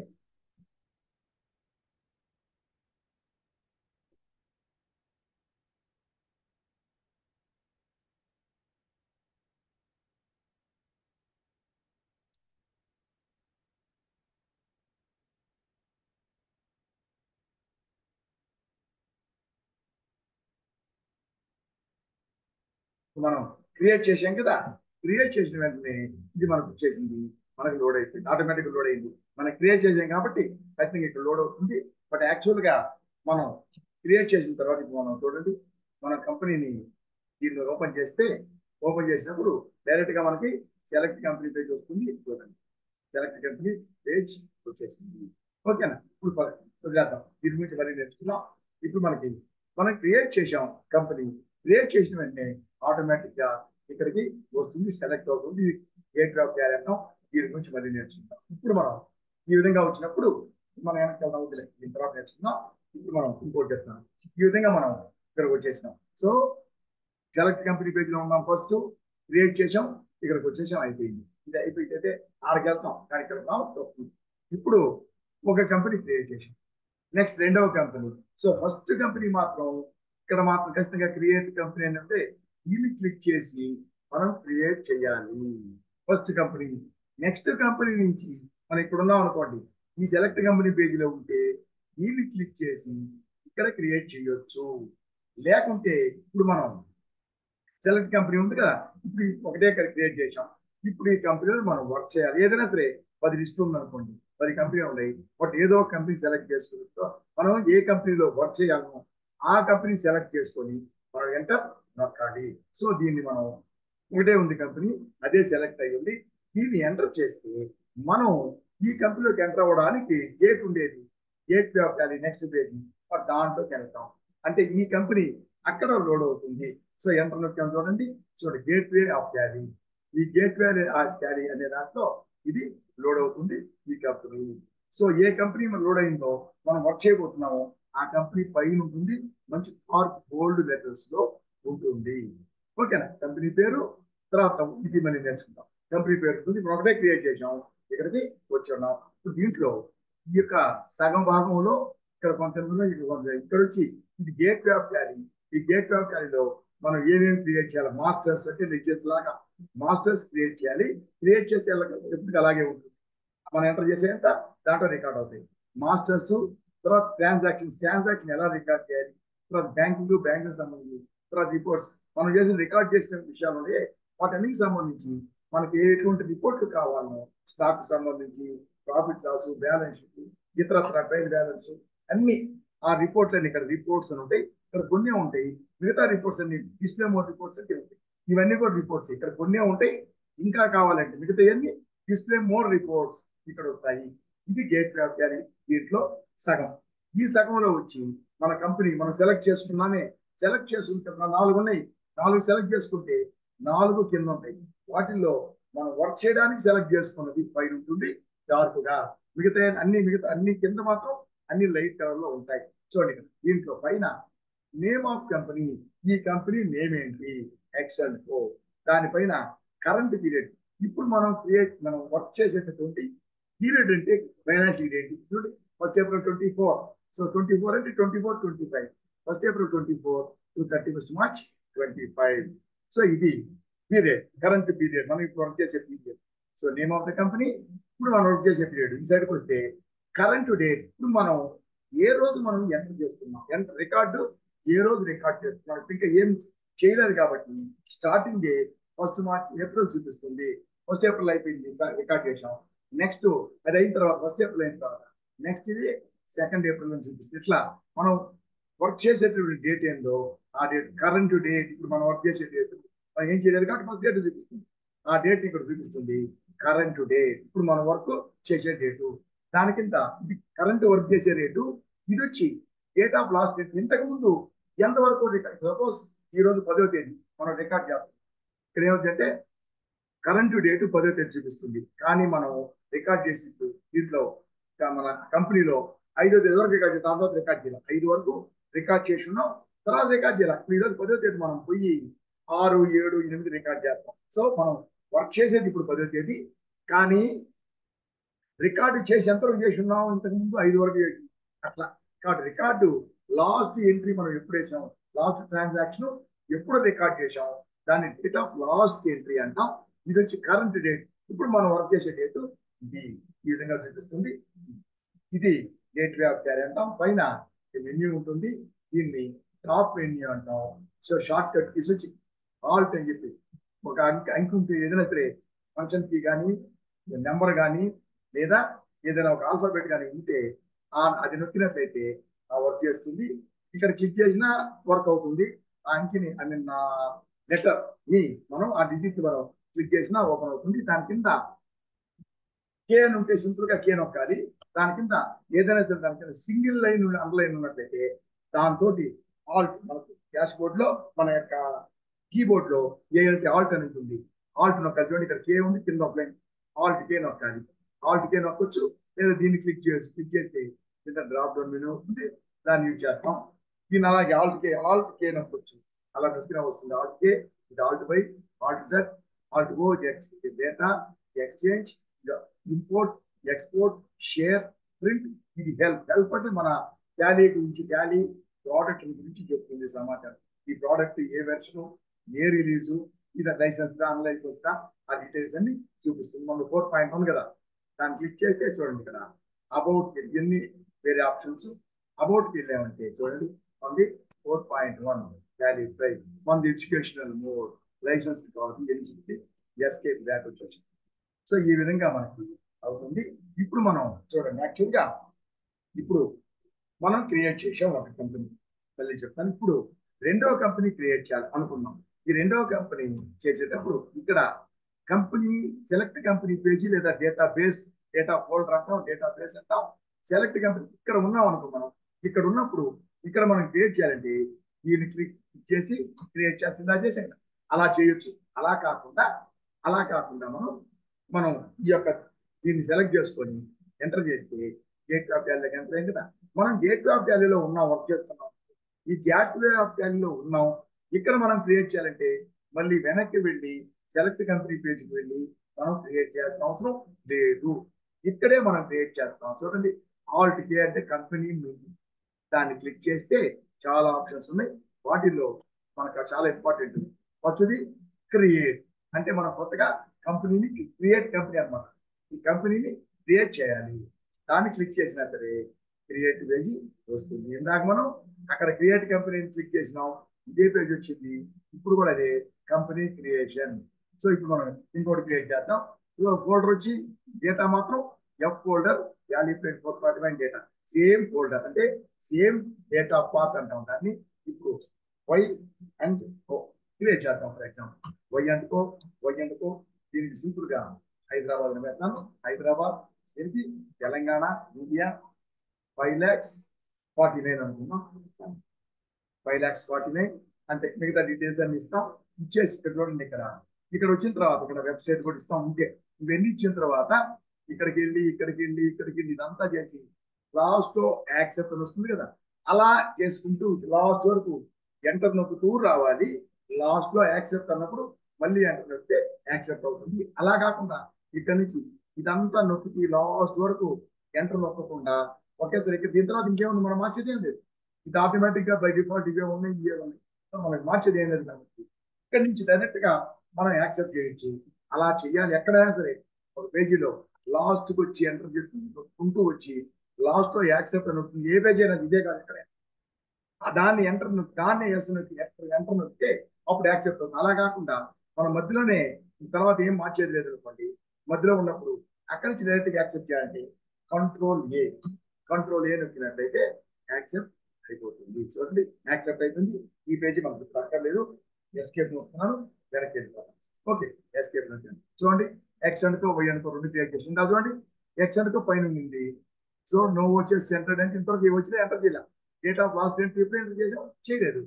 మనం క్రియేట్ చేసాం కదా, క్రియేట్ చేసిన వెంటనే ఇది మనకు వచ్చేసింది, మనకి లోడ్ అయిపోయింది, ఆటోమేటిక్ లోడ్ అయింది. మనం క్రియేట్ చేసాం కాబట్టి ఖచ్చితంగా ఇక్కడ లోడ్ అవుతుంది. బట్ యాక్చువల్ గా మనం క్రియేట్ చేసిన తర్వాత ఇప్పుడు మనం చూడండి, మన కంపెనీని దీన్ని ఓపెన్ చేస్తే, ఓపెన్ చేసినప్పుడు డైరెక్ట్ గా మనకి సెలెక్ట్ కంపెనీ పేజ్ వస్తుంది. చూడండి, సెలెక్ట్ కంపెనీ పేజ్ వచ్చేసింది. ఓకేనా? ఇప్పుడు వదిలేద్దాం, దీని గురించి మళ్ళీ నేర్చుకున్నాం. ఇప్పుడు మనం క్రియేట్ చేసాం కంపెనీ, క్రియేట్ చేసిన వెంటనే ఆటోమేటిక్ గా ఇక్కడికి వస్తుంది, సెలెక్ట్ అవుతుంది. గేట్ డ్రాప్ చేయాలంటాం, దీని గురించి మళ్ళీ నేర్చుకుంటాం. ఇప్పుడు మనం ఈ విధంగా వచ్చినప్పుడు మనం వెనక్కి వెళ్దాం, వదిలే దీని తర్వాత నేర్చుకుందాం. ఇప్పుడు మనం ఇంకోటి చెప్తాం. ఈ విధంగా మనం ఇక్కడికి వచ్చేసినాం. సో సెలెక్ట్ కంపెనీ పేజ్ లో ఉన్నాం, ఫస్ట్ క్రియేట్ చేసాం, ఇక్కడికి వచ్చేసాం, అయిపోయింది. ఇది అయిపోయితే ఆడికి వెళ్తాం, కానీ ఇక్కడ ఉన్నాం. ఇప్పుడు ఒక కంపెనీ క్రియేట్ చేసాం, నెక్స్ట్ రెండవ కంపెనీ. సో ఫస్ట్ కంపెనీ మాత్రం ఇక్కడ మాత్రం ఖచ్చితంగా క్రియేట్ కంపెనీ అని అంటే దీన్ని క్లిక్ చేసి మనం క్రియేట్ చేయాలి ఫస్ట్ కంపెనీ. నెక్స్ట్ కంపెనీ నుంచి మనం ఇక్కడ ఉన్నాం అనుకోండి, ఈ సెలెక్ట్ కంపెనీ పేజీలో ఉంటే దీన్ని క్లిక్ చేసి ఇక్కడ క్రియేట్ చేయొచ్చు. లేకుంటే ఇప్పుడు మనం సెలెక్ట్ కంపెనీ ఉంది కదా, ఇప్పుడు ఒకటే క్రియేట్ చేసాం, ఇప్పుడు ఈ కంపెనీలో మనం వర్క్ చేయాలి. ఏదైనా సరే 10 లిస్ట్ ఉంది అనుకోండి, 10 కంపెనీలు ఉన్నాయి, బట్ ఏదో ఒక కంపెనీ సెలెక్ట్ చేసుకుని మనం ఏ కంపెనీలో వర్క్ చేయాలనో ఆ కంపెనీ సెలెక్ట్ చేసుకొని మనం ఎంటర్ నొక్కాలి. సో దీన్ని మనం ఒకటే ఉంది కంపెనీ, అదే సెలెక్ట్ అయ్యింది, దీన్ని ఎంటర్ చేస్తే మనం ఈ కంపెనీలోకి ఎంటర్ అవ్వడానికి గేట్ ఉండేది, గేట్ వ్యాపారి నెక్స్ట్ పేజ్ దాంట్లోకి వెళ్తాం. అంటే ఈ కంపెనీ అక్కడ లోడ్ అవుతుంది. సో ఎంటర్ నొక్కాం చూడండి, చూడండి గేట్ వే ఆఫ్ క్యారీ, ఈ గేట్ వే ఆఫ్ క్యారీ అనే దాంట్లో ఇది లోడ్ అవుతుంది ఈ కంపెనీ. సో ఏ కంపెనీ మనం లోడ్ అయిందో మనం వర్క్ చేయబోతున్నామో ఆ కంపెనీ పైన ఉంటుంది, మంచి డార్క్ బోల్డ్ లెటర్స్ లో ఉంటుంది. ఓకేనా? కంపెనీ పేరు తర్వాత ఇది మళ్ళీ నేర్చుకుంటాం. కంపెనీ పేరు ఉంటుంది, ఇప్పుడు ఒకటే క్రియేట్ చేసాం, ఇక్కడికి వచ్చి ఉన్నాం. ఇప్పుడు దీంట్లో ఈ యొక్క సగం భాగంలో ఇక్కడ కొంత ఇక్కడ వచ్చి ఇది గేట్ వే ఆఫ్ క్యారీ. ఈ గేట్ వే ఆఫ్ క్యారీలో మనం ఏమేమి క్రియేట్ చేయాలి, మాస్టర్స్ అంటే లెక్చర్స్ లాగా మాస్టర్స్ క్రియేట్ చేయాలి. క్రియేట్ చేస్తే ఎప్పటికీ అలాగే ఉంటుంది, మనం ఎంటర్ చేసేంత దాంట్లో రికార్డ్ అవుతాయి. మాస్టర్స్ తర్వాత ట్రాన్సాక్షన్ ఎలా రికార్డ్ చేయాలి, తర్వాత బ్యాంకింగ్ సంబంధించి, తర్వాత రిపోర్ట్స్ మనం రికార్డ్ చేసిన విషయాలు వాటన్నిటికి సంబంధించి మనకి ఎటువంటి రిపోర్ట్లు కావాలనో, స్టాక్ సంబంధించి, ప్రాఫిట్ లాస్, బ్యాలెన్స్ షీట్, ఇతర ట్రయల్ బ్యాలెన్స్ అన్ని ఆ రిపోర్ట్లన్నీ ఇక్కడ రిపోర్ట్స్ అని ఉంటాయి. ఇక్కడ కొన్ని ఉంటాయి, మిగతా రిపోర్ట్స్ అన్ని డిస్ప్లే మోర్ రిపోర్ట్స్ అంటే ఉంటాయి. ఇవన్నీ కూడా రిపోర్ట్స్ ఇక్కడ కొన్ని ఉంటాయి, ఇంకా కావాలంటే మిగతా అన్ని డిస్ప్లే మోర్ రిపోర్ట్స్ ఇక్కడ వస్తాయి. ఇది గేట్ వే ఆఫ్ క్యారీ, దీంట్లో సగం. ఈ సగంలో వచ్చి మన కంపెనీ మనం సెలెక్ట్ చేసుకున్నామే, సెలెక్ట్ చేసుకుంటున్నా 4 ఉన్నాయి, 4 సెలెక్ట్ చేసుకుంటే 4 కింద ఉంటాయి. వాటిల్లో మనం వర్క్ చేయడానికి సెలెక్ట్ చేసుకున్నది పైన ఉంటుంది డార్క్ గా, మిగతా అన్ని కింద మాత్రం అన్ని లైట్ కలర్ లో ఉంటాయి. చూడండి దీంట్లో పైన నేమ్ ఆఫ్ కంపెనీ, ఈ కంపెనీ నేమ్ ఏంటి, ఎక్స్ అండ్ ఓ. దానిపైన కరెంట్ పీరియడ్, ఇప్పుడు మనం వర్క్ చేసేటటువంటి పీరియడ్ అంటే ఫైనాన్షియల్ ఏంటి, చూడండి 1 April 24. సో 24 అంటే 24-25, 1 April 24 to 31 March 25. సో ఇది పీరియడ్, కరెంట్ పీరియడ్, మనం ఇప్పుడు వర్క్ చేసే period. So name of the company, ఇప్పుడు మనం వర్క్ చేసే పీరియడ్. ఈ సైడ్కి వస్తే కరెంట్ డేట్, ఇప్పుడు మనం ఏ రోజు మనం ఎంటర్ చేస్తున్నాం, రికార్డు ఏ రోజు రికార్డ్ చేస్తున్నాం, ఇంకా ఏం చేయలేదు కాబట్టి స్టార్టింగ్ డే 1 March ఏప్రిల్ చూపిస్తుంది. 1 April అయిపోయింది, రికార్డ్ చేసాం. నెక్స్ట్ అది అయిన తర్వాత 1 April అయిన తర్వాత నెక్స్ట్ ఇది 2nd April అని చూపిస్తుంది. ఇట్లా మనం వర్క్ చేసేటువంటి డేట్ ఏందో ఆ డేట్ కరెంట్ డేట్, ఇప్పుడు మనం వర్క్ చేసే డేట్ మనం ఏం చేయలేదు కాబట్టి ఫస్ట్ డేట్ చూపిస్తుంది, ఆ డేట్ ఇక్కడ చూపిస్తుంది కరెంట్ డేట్, ఇప్పుడు మనం వర్క్ చేసే డేటు. దాని కింద ఇది కరెంట్ వర్క్ చేసే రేటు, ఇది వచ్చి డేట్ ఆఫ్ లాస్ట్ డేట్. ఇంతకు ముందు ఎంతవరకు రికార్డ్, సపోజ్ ఈ రోజు 10వ తేదీ మనం రికార్డ్ చేస్తాం, ఇక్కడ ఏమవుతుందంటే కరెంట్ డేట్ 10వ తేదీ చూపిస్తుంది. కానీ మనం రికార్డ్ చేసి దీంట్లో మన కంపెనీలో 5వ తేదీ వరకు రికార్డ్ చేస్తాం, తర్వాత రికార్డ్ చేయాలి. 5 వరకు రికార్డ్ చేసి ఉన్నాం, తర్వాత రికార్డ్ చేయాలి. ఈ రోజు 10వ తేదీ మనం పోయి 6, 7, 8 రికార్డ్ చేస్తాం. సో మనం వర్క్ చేసేది ఇప్పుడు 10వ తేదీ, కానీ రికార్డు చేసి ఎంతవరకు చేసి ఉన్నాం, ఇంతకు ముందు 5 వరకు చేసి అట్లా. కాబట్టి రికార్డు లాస్ట్ ఎంట్రీ మనం ఎప్పుడు వేసాం, లాస్ట్ ట్రాన్సాక్షన్ ఎప్పుడు రికార్డ్ చేసాం, దాన్ని డేట్ ఆఫ్ లాస్ట్ ఎంట్రీ అంటాం. ఇది వచ్చి కరెంట్ డేట్, ఇప్పుడు మనం వర్క్ చేసే డేటు ఇది ఈ విధంగా చూపిస్తుంది. ఇది గేట్ వే ఆఫ్ టాలీ అంటాం. పైన మెన్యూ ఉంటుంది, దీన్ని టాప్ మెన్యూ అంటాం. సో షార్ట్ కట్ కీస్ వచ్చి ఆల్ట్ అని చెప్పి ఒక అంకి ఉంటే ఏదైనా సరే ఫంక్షన్ కీ కానీ నెంబర్ కానీ లేదా ఏదైనా ఒక ఆల్ఫాబెట్ కానీ ఉంటే అది నొక్కినట్లయితే ఆ వర్క్ చేస్తుంది. ఇక్కడ క్లిక్ చేసినా వర్క్ అవుతుంది. ఆ అంకిని ఐ మీన్ లెటర్ ని మనం ఆ డిజిట్ మనం క్లిక్ చేసినా ఓపెన్ అవుతుంది. దాని కింద కే అని ఉంటే సింపుల్ గా కే నొక్కాలి. దాని కింద ఏదైనా సరే దాని కింద సింగిల్ లైన్ అండర్లైన్ ఉన్నట్లయితే దాంతో ఆల్ట్, మనకు డాష్ బోర్డ్ లో మన యొక్క కీబోర్డ్ లో ఏ అంటే ఆల్ట్ అని ఉంటుంది, ఆల్ట్ నొక్కాలి. చూడండి ఇక్కడ కే ఉంది, కింద ఒక లైన్ ఆల్ట్ కే నొక్కాలి. ఆల్ట్ కే నొక్కొచ్చు, లేదా దీన్ని క్లిక్ చేస్తే కింద డ్రాప్ డౌన్ మెనూ వస్తుంది, దాన్ని యూజ్ చేస్తాం. దీన్ని అలాగే ఆల్ట్ కే నొక్కొచ్చు, అలా నొక్కినా వస్తుంది ఆల్ట్ కే. ఇది alt Y, alt Z, alt O, data, exchange, import, export, share, print. ఇది హెల్ప్ అంటే మన టాలీ గురించి, టాలీ ప్రోడక్ట్ గురించి చెప్తుంది సమాచారం. ఈ ప్రోడక్ట్ ఏ వెర్షన్, ఏ రిలీజు, ఇది లైసెన్స్ అన్లైసెన్స్ ఆ డీటెయిల్స్ అన్ని చూపిస్తుంది. మనం 4.1 కదా, దాన్ని క్లిక్ చేస్తే చూడండి ఇక్కడ అబౌట్ ఎన్ని వేరే ఆప్షన్స్. అబౌట్కి వెళ్ళామంటే చూడండి మనది 4.1 టాలీ ప్రైస్, మనది ఎడ్యుకేషనల్ మోడ్, లైసెన్స్ కావాలి అని చెప్పి ఎస్కేప్ బ్యాక్ వచ్చేసి. సో ఈ విధంగా మనకి అవుతుంది. ఇప్పుడు మనం చూడండి, యాక్చువల్గా ఇప్పుడు మనం క్రియేట్ చేసాం ఒక కంపెనీ, మళ్ళీ చెప్తాను. ఇప్పుడు రెండవ కంపెనీ క్రియేట్ చేయాలి అనుకున్నాం. ఈ రెండవ కంపెనీ చేసేటప్పుడు ఇక్కడ కంపెనీ సెలెక్ట్ కంపెనీ పేజీ లేదా డేటాబేస్, డేటా ఫోల్డర్ అంటాం, డేటాబేస్ అంటాం. సెలెక్ట్ కంపెనీ ఇక్కడ ఉన్నాం అనుకో, మనం ఇక్కడ ఉన్నప్పుడు ఇక్కడ మనం క్రియేట్ చేయాలంటే దీన్ని క్లిక్ చేసి క్రియేట్ చేస్తుందా చేసాం, అలా చేయొచ్చు. అలా కాకుండా మనం ఈ యొక్క దీన్ని సెలెక్ట్ చేసుకొని ఎంటర్ చేస్తే గేట్ ఆఫ్ టాలీలోకి ఎంటర్ అయింది కదా. మనం గేట్ ఆఫ్ టాలీలో ఉన్నాం, వర్క్ చేస్తున్నాం, ఈ గేట్ వే ఆఫ్ టాలీలో ఉన్నాం. ఇక్కడ మనం క్రియేట్ చేయాలంటే మళ్ళీ వెనక్కి వెళ్ళి సెలెక్ట్ కంపెనీ పేజ్కి వెళ్ళి మనం క్రియేట్ చేయాల్సిన అవసరం లేదు, ఇక్కడే మనం క్రియేట్ చేస్తాం. చూడండి ఆల్ట్ కే అంటే కంపెనీ మెనూ, దాన్ని క్లిక్ చేస్తే చాలా ఆప్షన్స్ ఉన్నాయి. వాటిల్లో మనకు చాలా ఇంపార్టెంట్ ఫస్ట్ది క్రియేట్, అంటే మనం కొత్తగా కంపెనీని క్రియేట్ కంపెనీ అన్నమాట. ఈ కంపెనీని క్రియేట్ చేయాలి, దాన్ని క్లిక్ చేసినా సరే క్రియేట్ పేజీ వస్తుంది. ఇందాక మనం అక్కడ క్రియేట్ కంపెనీని క్లిక్ చేసినాం, ఇదే పేజ్ వచ్చింది. ఇప్పుడు కూడా అదే కంపెనీ క్రియేషన్. సో ఇప్పుడు మనం ఇంకోటి క్రియేట్ చేద్దాం. ఫోల్డర్ వచ్చి డేటా మాత్రం F folder, calculate 4.1 data, same folder అంటే సేమ్ డేటా పాత్ అంటాం దాన్ని. ఇప్పుడు వై అండ్ ఓ క్రియేట్ చేద్దాం. For example Y and Co దీనికి సింపుల్ గా హైదరాబాద్ పెడతాను. హైదరాబాద్ ఏంటి, తెలంగాణ, ఇండియా, 5 lakhs 49 అనుకున్నాం. 5,49,000 అంతే. మిగతా డీటెయిల్స్ అన్ని ఇస్తాం. ఇచ్చేసి ఇక్కడ చూడండి, ఇక్కడ వచ్చిన తర్వాత ఇక్కడ వెబ్సైట్ కూడా ఇస్తాం. ఉంటే ఇవన్నీ ఇచ్చిన తర్వాత ఇక్కడికి వెళ్ళి ఇదంతా చేసి లాస్ట్ లో యాక్సెప్ట్ అని వస్తుంది కదా, అలా చేసుకుంటూ లాస్ట్ వరకు ఎంటర్ నొక్కుతూ రావాలి. లాస్ట్ లో యాక్సెప్ట్ అన్నప్పుడు మళ్ళీ ఎంటర్ నొక్కితే యాక్సెప్ట్ అవుతుంది. అలా కాకుండా ఇక్కడ నుంచి ఇదంతా నొక్కి లాస్ట్ వరకు ఎంటర్ నొక్కకుండా ఒకేసారి ఇక్కడ దీని తర్వాత ఇంకేముంది, మనం మార్చేది ఏం లేదు. ఇది ఆటోమేటిక్ గా బై డిఫాల్ట్ ఇవే ఉన్నాయి, ఇవే ఉన్నాయి, మనకి మార్చేది ఏం లేదు. కాబట్టి ఇక్కడ నుంచి డైరెక్ట్ గా మనం యాక్సెప్ట్ చేయొచ్చు. అలా చెయ్యాలి. ఎక్కడైనా సరే ఒక పేజీలో లాస్ట్ కి వచ్చి ఎంటర్ చేసుకుంటూ వచ్చి లాస్ట్ లో యాక్సెప్ట్ అని వస్తుంది. ఏ పేజీ అయినా ఇదే కాదు, ఇక్కడ దాన్ని దాన్ని ఎంటర్ నొక్కితే అప్పుడు యాక్సెప్ట్ అవుతుంది. అలా కాకుండా మనం మధ్యలోనే తర్వాత ఏం మార్చేది లేదు అనుకోండి, మధ్యలో ఉన్నప్పుడు అక్కడి నుంచి డైరెక్ట్ గా యాక్సెప్ట్ చేయాలంటే కంట్రోల్ ఏ నొక్కినట్లయితే యాక్సెప్ట్ అయిపోతుంది. చూడండి, యాక్సెప్ట్ అయిపోయింది. ఈ పేజీ మనకు దక్కర్లేదు. ఎస్కేప్ నొక్కుతున్నాను, వెనక్కి వెళ్ళిపోతాను. ఓకే, ఎస్కేప్ నొక్కాను. చూడండి, ఎక్స్ అండ్తో వై అండ్తో రెండు క్రియేట్ చేసింది. చూడండి, ఎక్స్ అండ్తో పైన ఉంది. సో నో వచ్చేసి ఎంటర్ అంటే ఇంతవరకు వచ్చినా ఎంటర్ చేయాలి. డేట్ ఆఫ్ లాస్ట్ డేట్ ఎప్పుడు ఎంటర్ చేసాం, చేయలేదు.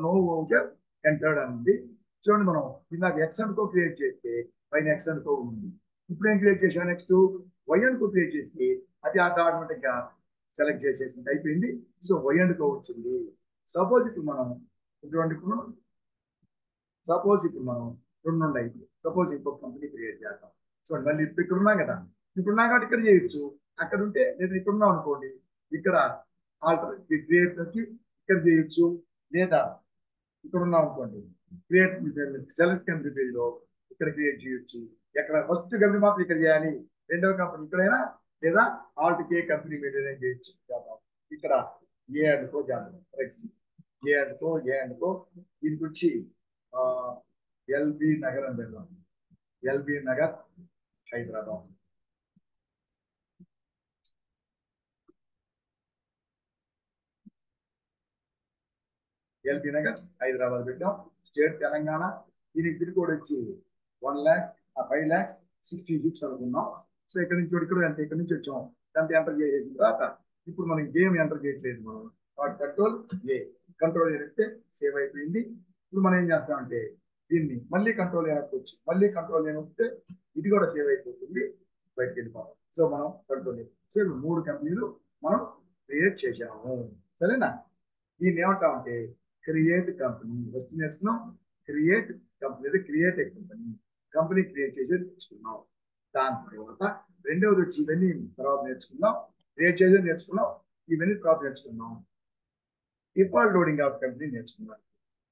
నో వౌచర్ ఎంటర్డ్ అని ఉంది. చూడండి, మనం ఇందాక ఎక్స్ అండ్తో క్రియేట్ చేస్తే పైన ఎక్స్ అండ్తో ఉంది. ఇప్పుడు ఏం క్రియేట్ చేసాం, నెక్స్ట్ వై అండ్తో క్రియేట్ చేస్తే అది ఆటోమేటిక్ గా సెలెక్ట్ చేసేసింది, అయిపోయింది. సో వై అండ్తో వచ్చింది. సపోజ్ ఇప్పుడు మనం రెండు ఉన్నాయి. సపోజ్ ఇంకొక కంపెనీ క్రియేట్ చేద్దాం. చూడండి, మళ్ళీ ఇక్కడ ఉన్నాం కదా, ఇప్పుడు ఉన్నాం కాబట్టి ఇక్కడ చేయొచ్చు. అక్కడ ఉంటే నేను ఇక్కడ ఉన్నాం అనుకోండి, ఇక్కడ ఆల్టర్ క్రియేట్ వచ్చి ఇక్కడ చేయొచ్చు. లేదా ఇక్కడ ఉన్నాం అనుకోండి, క్రియేట్ సెలెక్ట్ కంపెనీ పేజ్ లో ఇక్కడ క్రియేట్ చేయొచ్చు. ఎక్కడ ఫస్ట్ కంపెనీ మాత్రం ఇక్కడ చేయాలి, రెండవ కంపెనీ ఇక్కడైనా, లేదా ఆల్ట్ కే కంపెనీ మీద చేయొచ్చు. ఇక్కడ ఏ అనుకో చేద్దాం. ఏ అనుకో దీనికి వచ్చి ఎల్బి నగర్ అని పెడదాం. ఎల్బి నగర్ హైదరాబాద్. ఎల్బి నగర్ హైదరాబాద్ పెట్టాం. స్టేట్ తెలంగాణ. దీనికి పిన్ కోడ్ వచ్చి 5,66,000 అనుకున్నాం. సో ఇక్కడ నుంచి ఇక్కడ నుంచి వచ్చాం. దాంట్లో ఎంటర్ చేసేసిన తర్వాత ఇప్పుడు మనం గేమ్ ఎంటర్ చేయట్లేదు. మనం కంట్రోల్ ఏ పెడితే సేవ్ అయిపోయింది. ఇప్పుడు మనం ఏం చేస్తామంటే దీన్ని మళ్ళీ కంట్రోల్ ఏ నొక్కొచ్చు. మళ్ళీ కంట్రోల్ ఏ నొక్కితే ఇది కూడా సేవ్ అయిపోతుంది, బయటకు వెళ్ళిపోవాలి. సో మనం కంట్రోల్ సో 3 కంపెనీలు మనం క్రియేట్ చేసాము. సరేనా? దీన్ని ఏమంటామంటే క్రియేట్ కంపెనీ. ఫస్ట్ నేర్చుకున్నాం create company, create a company create చేసి నేర్చుకున్నాం. దాని తర్వాత రెండవది వచ్చి ఇవన్నీ తర్వాత నేర్చుకుందాం. క్రియేట్ చేసి నేర్చుకున్నాం, ఇవన్నీ తర్వాత నేర్చుకున్నాం. డిఫాల్ట్ లోడింగ్ ఆఫ్ కంపెనీ నేర్చుకున్నాం.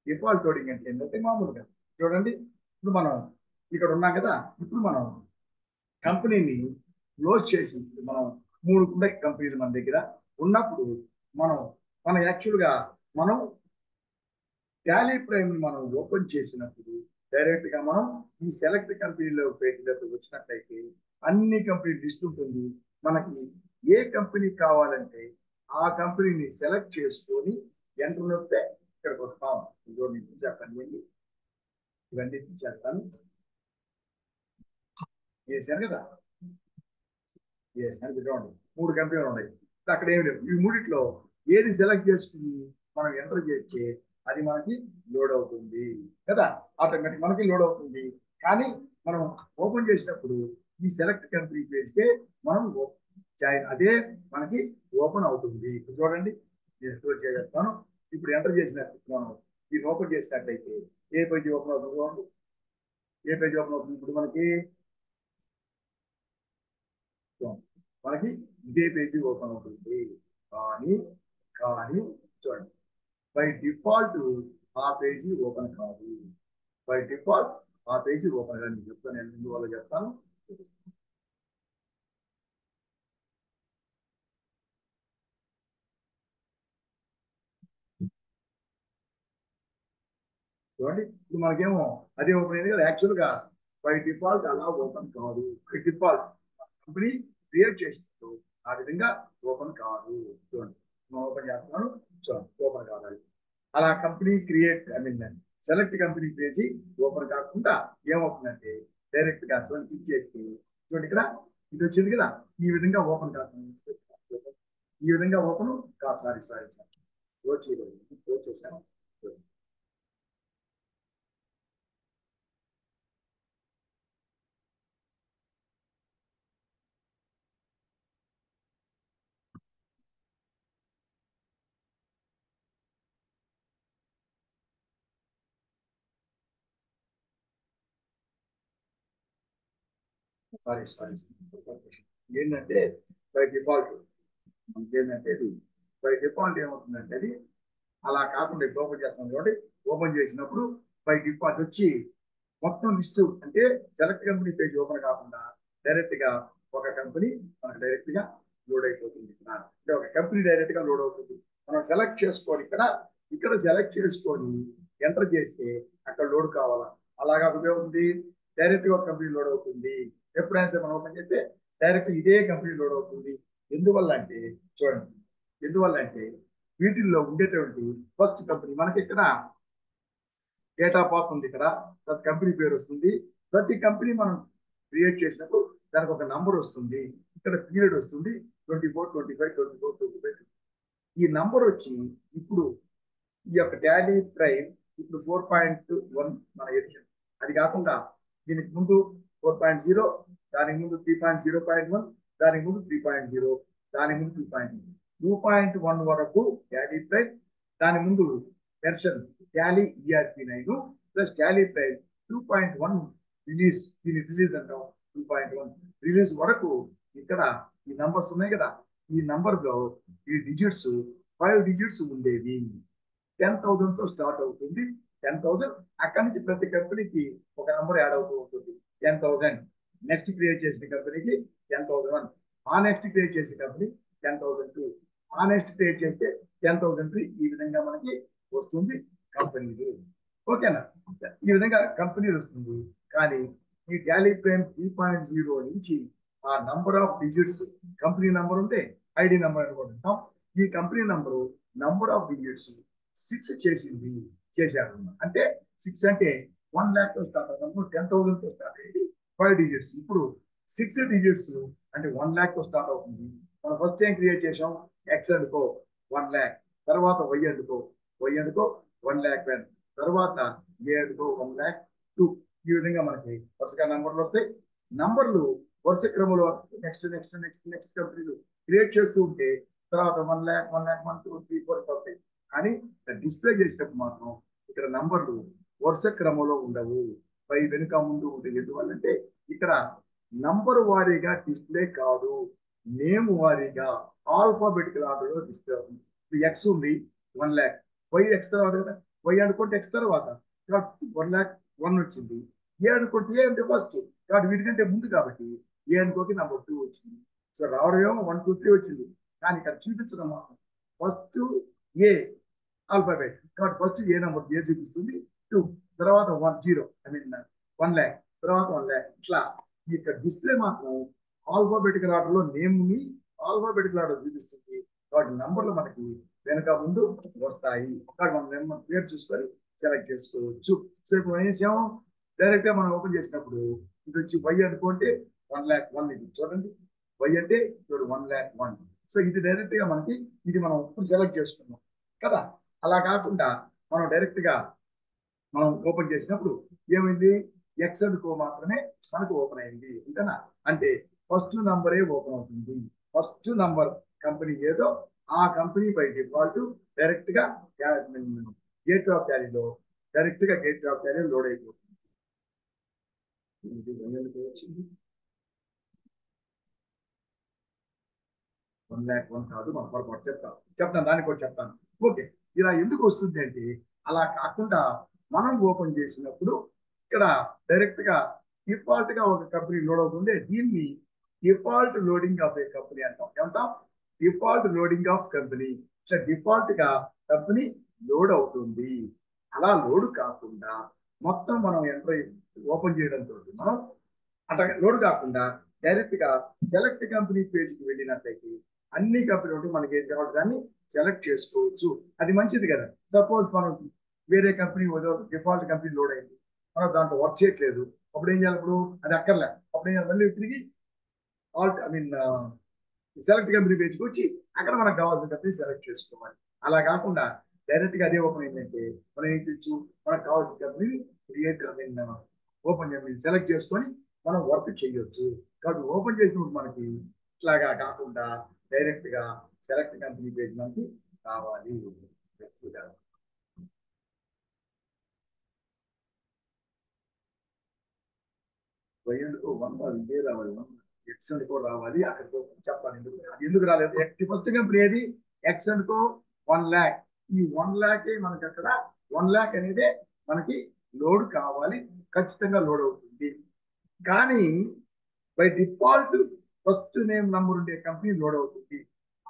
డిఫాల్ట్ లోడింగ్ అంటే ఏంటంటే మామూలుగా చూడండి, ఇప్పుడు మనం ఇక్కడ ఉన్నాం కదా, ఇప్పుడు మనం కంపెనీని క్లోజ్ చేసి మనం 3 ఉన్నాయి కంపెనీలు మన దగ్గర ఉన్నప్పుడు మనం యాక్చువల్గా మనం టాలీ ప్రైమ్ మనం ఓపెన్ చేసినప్పుడు డైరెక్ట్ గా మనం ఈ సెలెక్ట్ కంపెనీలో పేజీలోకి వచ్చినట్లయితే అన్ని కంపెనీ లిస్ట్ ఉంటుంది. మనకి ఏ కంపెనీ కావాలంటే ఆ కంపెనీని సెలెక్ట్ చేసుకొని ఎంటర్ నొక్కితే ఇక్కడికి వస్తాం. ఇవన్నీ తీసేస్తాను, ఇవన్నీ తీసేస్తాను. వేసాను కదా, వేసాను. చూడండి, 3 కంపెనీలు ఉన్నాయి. అక్కడ ఏమి లేవు. ఈ మూడిట్లో ఏది సెలెక్ట్ చేసుకుని మనం ఎంటర్ చేస్తే అది మనకి లోడ్ అవుతుంది కదా, ఆటోమేటిక్ మనకి లోడ్ అవుతుంది. కానీ మనం ఓపెన్ చేసినప్పుడు ఈ సెలెక్ట్ కంపెనీ పేజ్కే మనం జాయిన్, అదే మనకి ఓపెన్ అవుతుంది. చూడండి, నేను స్టోర్ చేస్తాను. ఇప్పుడు ఎంటర్ చేసినట్టు మనం దీన్ని ఓపెన్ చేసినట్లయితే ఏ పేజీ ఓపెన్ అవుతుంది? చూడండి, ఏ పేజీ ఓపెన్ అవుతుంది? ఇప్పుడు మనకి ఇదే పేజీ ఓపెన్ అవుతుంది. కానీ చూడండి, బై డిఫాల్ట్ ఆ పేజీ ఓపెన్ కాదు. బై డిఫాల్ట్ ఆ పేజీ ఓపెన్ కాదు. నేను చెప్తాను, నేను ఎందువల్ల చెప్తాను. చూడండి, ఇప్పుడు మనకేమో అదే ఓపెన్ అయింది కదా. యాక్చువల్ గా బై డిఫాల్ట్ అలా ఓపెన్ కాదు. బై డిఫాల్ట్ కంపెనీ క్రియేట్ చేసినప్పుడు ఆ విధంగా ఓపెన్ కాదు. చూడండి, ఓపెన్ చేస్తున్నాను. చూడండి, ఓపెన్ కావాలి. అలా company create select company page open కాకుండా ఏమవుతుందంటే డైరెక్ట్ గా చూడండి క్లిక్ చేసి చూడండి, ఇక్కడ ఇది వచ్చింది కదా, ఈ విధంగా ఓపెన్ కాకుండా ఈ విధంగా open sorry sorry sir close చేయలేదు, క్లోజ్ చేశాను. సారీ సారీ ఏంటంటే బై డిఫాల్ట్ మనకి ఏంటంటే ఇది బై డిఫాల్ట్ ఏమవుతుందంటే అది అలా కాకుండా ఇప్పుడు ఓపెన్ చేస్తాం కాబట్టి ఓపెన్ చేసినప్పుడు బై డిఫాల్ట్ వచ్చి మొత్తం లిస్టు అంటే సెలెక్ట్ కంపెనీ పేజ్ ఓపెన్ కాకుండా డైరెక్ట్ గా ఒక కంపెనీ మనకు డైరెక్ట్ గా లోడ్ అయిపోతుంది ఇక్కడ. అంటే ఒక కంపెనీ డైరెక్ట్ గా లోడ్ అవుతుంది. మనం సెలెక్ట్ చేసుకొని ఇక్కడ సెలెక్ట్ చేసుకొని ఎంటర్ చేస్తే అక్కడ లోడ్ కావాలా. అలాగా ఉపయోగం డైరెక్ట్ గా ఒక కంపెనీ లోడ్ అవుతుంది. ఎప్పుడైనా సరే మనం ఓపెన్ చేస్తే డైరెక్ట్ ఇదే కంపెనీ లోడ్ అవుతుంది. ఎందువల్ల అంటే చూడండి, ఎందువల్ల అంటే వీటిల్లో ఉండేటువంటి ఫస్ట్ కంపెనీ మనకి ఇక్కడ డేట్ ఆఫ్ బర్త్ ఉంది, ఇక్కడ ప్రతి కంపెనీ పేరు వస్తుంది. ప్రతి కంపెనీ మనం క్రియేట్ చేసినప్పుడు దానికి ఒక నంబర్ వస్తుంది. ఇక్కడ పీరియడ్ వస్తుంది 24, 25, 24, 25. ఈ నంబర్ వచ్చి ఇప్పుడు ఈ యొక్క టాలీ ప్రైమ్ ఇప్పుడు 4.1 మన ఎడిషన్. అది కాకుండా దీనికి ముందు 4.0, దానికి ముందు 3.0.1, దానికి ముందు 3.0, దాని ముందు 2.1 వరకు టాలీ ప్రైమ్. దాని ముందు version Tally ERP9 plus Tally prime 2.1 release. దీని రిలీజ్ అంటాం. 2.1 రిలీజ్ వరకు ఇక్కడ ఈ నంబర్స్ ఉన్నాయి కదా, ఈ నంబర్ లో ఈ డిజిట్స్ 5 డిజిట్స్ ఉండేవి. 10,000 తో స్టార్ట్ అవుతుంది. 10,000 అక్కడి నుంచి ప్రతి కంపెనీకి ఒక నంబర్ యాడ్ అవుతూ ఉంటుంది. 10,000 నెక్స్ట్ క్రియేట్ చేసిన కంపెనీకి 10,001, ఆ నెక్స్ట్ క్రియేట్ చేసిన కంపెనీ 10,002, ఆ నెక్స్ట్ క్రియేట్ చేస్తే 10,003. ఈ విధంగా మనకి వస్తుంది కంపెనీలు. ఓకేనా? ఈ విధంగా కంపెనీలు వస్తుంది. కానీ ఈ టాలీ ప్రైమ్ 3.0 నుంచి ఆ number of digits, company number ఉంటే ఐడి నంబర్ అనుకుంటాం. ఈ కంపెనీ నంబర్ ఆఫ్ డిజిట్స్ 6 చేశారు. అంటే 6 అంటే 1 lakh తో స్టార్ట్ అవుతాము, 10,000 తో స్టార్ట్ అయ్యేది 5 డిజిట్స్. ఇప్పుడు 6 డిజిట్స్ అంటే 1 lakh తో స్టార్ట్ అవుతుంది. మనం ఫస్ట్ ఏం క్రియేట్ చేసాం, ఎక్స్ అనుకో 1 lakh, తర్వాత వై అనుకో 1 lakh 1, తర్వాత ఏ అనుకో 1 lakh 2. ఈ విధంగా మనకి వరుసగా నంబర్లు వస్తాయి. నంబర్లు వరుస క్రమంలో నెక్స్ట్ నెక్స్ట్ నెక్స్ట్ నెక్స్ట్ కంపెనీలు క్రియేట్ చేస్తూ ఉంటే తర్వాత 1 lakh 1 lakh 1 2 3 4 వస్తాయి. కానీ డిస్ప్లే చేసేటప్పుడు మాత్రం ఇక్కడ నంబర్లు వరుస క్రమంలో ఉండవు, పై వెనుక ముందు ఉంటుంది. ఎందువల్లంటే ఇక్కడ నంబర్ వారీగా డిస్ప్లే కాదు, నేమ్ వారీగా ఆల్ఫాబెటికల్ ఆర్డర్ లో డిస్ప్లే అవుతుంది. ఎక్స్ ఉంది 1 lakh, వై ఎక్స్ తర్వాత కదా, వై అనుకుంటే ఎక్స్ తర్వాత 1 lakh 1 వచ్చింది. ఏ అనుకుంటే ఏ అంటే ఫస్ట్ కాబట్టి వీటికంటే ముందు కాబట్టి ఏ అనుకోకి నంబర్ 2 వచ్చింది. సో రావడం ఏమో 1 2 3 వచ్చింది. కానీ ఇక్కడ చూపించడం మాత్రం ఫస్ట్ ఏ ఆల్ఫాబెట్ కాబట్టి ఫస్ట్ ఏ నంబర్ ఏ చూపిస్తుంది 2, తర్వాత 1 0 1 lakh, తర్వాత 1 lakh. ఇట్లా ఇక్కడ డిస్ప్లే మాత్రం ఆల్ఫాబెటికల్ ఆర్డర్ లో నేమ్ ని ఆల్ఫాబెటికల్ ఆర్డర్ చూపిస్తుంది. కాబట్టి నంబర్లు మనకి వెనక ముందు వస్తాయి. కాబట్టి మనం నెంబర్ పేరు చూసుకొని సెలెక్ట్ చేసుకోవచ్చు. సో ఇప్పుడు ఏం చేసాము, డైరెక్ట్ గా మనం ఓపెన్ చేసినప్పుడు ఇది వచ్చి వై అనుకుంటే 1 lakh 1. ఇది చూడండి వై అంటే చూడు 1 lakh 1. సో ఇది డైరెక్ట్ గా మనకి ఇది మనం ఇప్పుడు సెలెక్ట్ చేసుకున్నాం కదా. అలా కాకుండా మనం డైరెక్ట్ గా మనం ఓపెన్ చేసినప్పుడు ఏమైంది, ఎక్స్ అనుకో మాత్రమే మనకు ఓపెన్ అయింది. అంతేనా? అంటే ఫస్ట్ నంబరే ఓపెన్ అవుతుంది. ఫస్ట్ నంబర్ కంపెనీ ఏదో ఆ కంపెనీ బై డిఫాల్ట్ డైరెక్ట్ గా గేట్ ఆఫ్ టాలీలో లోడ్ అయిపోతుంది. 1 lakh 1 కాదు, మనం పొరపాటు చెప్తాను దానికి కూడా చెప్తాను. ఓకే, ఇలా ఎందుకు వస్తుంది అంటే అలా కాకుండా మనం ఓపెన్ చేసినప్పుడు ఇక్కడ డైరెక్ట్ గా డిఫాల్ట్ గా ఒక కంపెనీ లోడ్ అవుతుంది. దీన్ని default loading of A company అంటాం. ఏమంటాం? Default loading of company. Default గా కంపెనీ లోడ్ అవుతుంది. అలా లోడ్ కాకుండా మొత్తం మనం ఎంటర్ ఓపెన్ చేయడంతో మనం అట్లా లోడ్ కాకుండా డైరెక్ట్ గా సెలెక్ట్ కంపెనీ పేజ్కి వెళ్ళినట్లయితే అన్ని కంపెనీ ఉంటే మనకి ఏం కావాలి దాన్ని సెలెక్ట్ చేసుకోవచ్చు. అది మంచిది కదా. సపోజ్ మనం వేరే కంపెనీ డిఫాల్ట్ కంపెనీ లోడ్ అయింది, మనం దాంట్లో వర్క్ చేయట్లేదు, అప్పుడు ఏం చేయాలి? ఇప్పుడు అది అక్కర్లే, అప్పుడు ఏం చేయాలి? మళ్ళీ తిరిగి సెలెక్ట్ కంపెనీ పేజ్కి వచ్చి అక్కడ మనకు కావాల్సిన కంపెనీ సెలెక్ట్ చేసుకోవాలి. అలా కాకుండా డైరెక్ట్ గా అదే ఓపెన్ అయిందంటే మనం ఏం చేయొచ్చు, మనకు కావాల్సిన company create open company select చేసుకొని మనం వర్క్ చేయొచ్చు. కాబట్టి ఓపెన్ చేసినప్పుడు మనకి ఇట్లాగా కాకుండా డైరెక్ట్ గా సెలెక్ట్ కంపెనీ పేజ్ మనకి కావాలి. వైఎండ్కు వన్ ఇదే రావాలి, ఎక్సెంట్ కో రావాలి. అక్కడికి చెప్పాలి అది ఎందుకు రాలేదు. ఫస్ట్ కంపెనీ ఏది, ఎక్సెంట్ కో 1,00,000. ఈ 1,00,000 మనకి అక్కడ 1,00,000 అనేది మనకి లోడ్ కావాలి, ఖచ్చితంగా లోడ్ అవుతుంది. కానీ by default first name number ఉండే కంపెనీ లోడ్ అవుతుంది.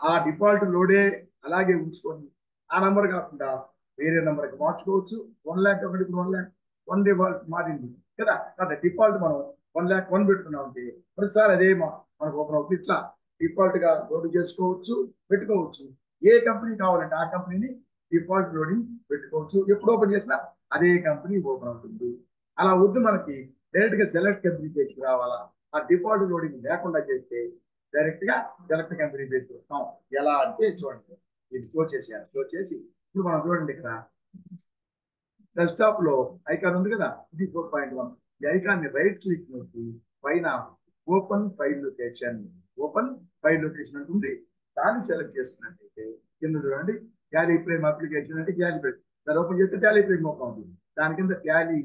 ఆ డిఫాల్ట్ లోడే అలాగే ఉంచుకొని ఆ నంబర్ కాకుండా వేరే నంబర్కి మార్చుకోవచ్చు. 1,00,000 ఒకటి 1,00,000 1 డిఫాల్ట్ మారింది కదా, అంటే డిఫాల్ట్ మనం 1,01,000 పెట్టుకున్నాం అంటే ప్రతిసారి అదే మనకు ఓపెన్ అవుతుంది. ఇట్లా డిఫాల్ట్ గా లోడ్ చేసుకోవచ్చు, పెట్టుకోవచ్చు. ఏ కంపెనీ కావాలంటే ఆ కంపెనీని డిఫాల్ట్ లోడింగ్ పెట్టుకోవచ్చు. ఎప్పుడు ఓపెన్ చేసినా అదే కంపెనీ ఓపెన్ అవుతుంది. అలా వద్దు మనకి డైరెక్ట్ గా సెలెక్ట్ కంపెనీ పేజ్కి రావాలా, ఆ డిఫాల్ట్ లోడింగ్ లేకుండా చేస్తే డైరెక్ట్ గా సెలెక్ట్ కంపెనీ పేజ్కి వస్తాం. ఎలా అంటే చూడండి, ఇది క్లోజ్ చేసేయాలి. క్లోజ్ చేసి ఇప్పుడు మనం చూడండి ఇక్కడ డెస్క్టాప్ లో ఐకాన్ ఉంది కదా, ఇది 4.1. ఈ ఐకాన్ ని రైట్ క్లిక్ నొక్కి పైన open file location, open file location ఉంటుంది. దాన్ని సెలెక్ట్ చేసుకున్నట్టయితే కింద చూడండి టాలీ ఫ్రేమ్ అప్లికేషన్ అంటే టాలీ ఫ్రేమ్, దాన్ని ఓపెన్ చేస్తే టాలీ ఫ్రేమ్ ఓపెన్ అవుతుంది. దాని కింద టాలీ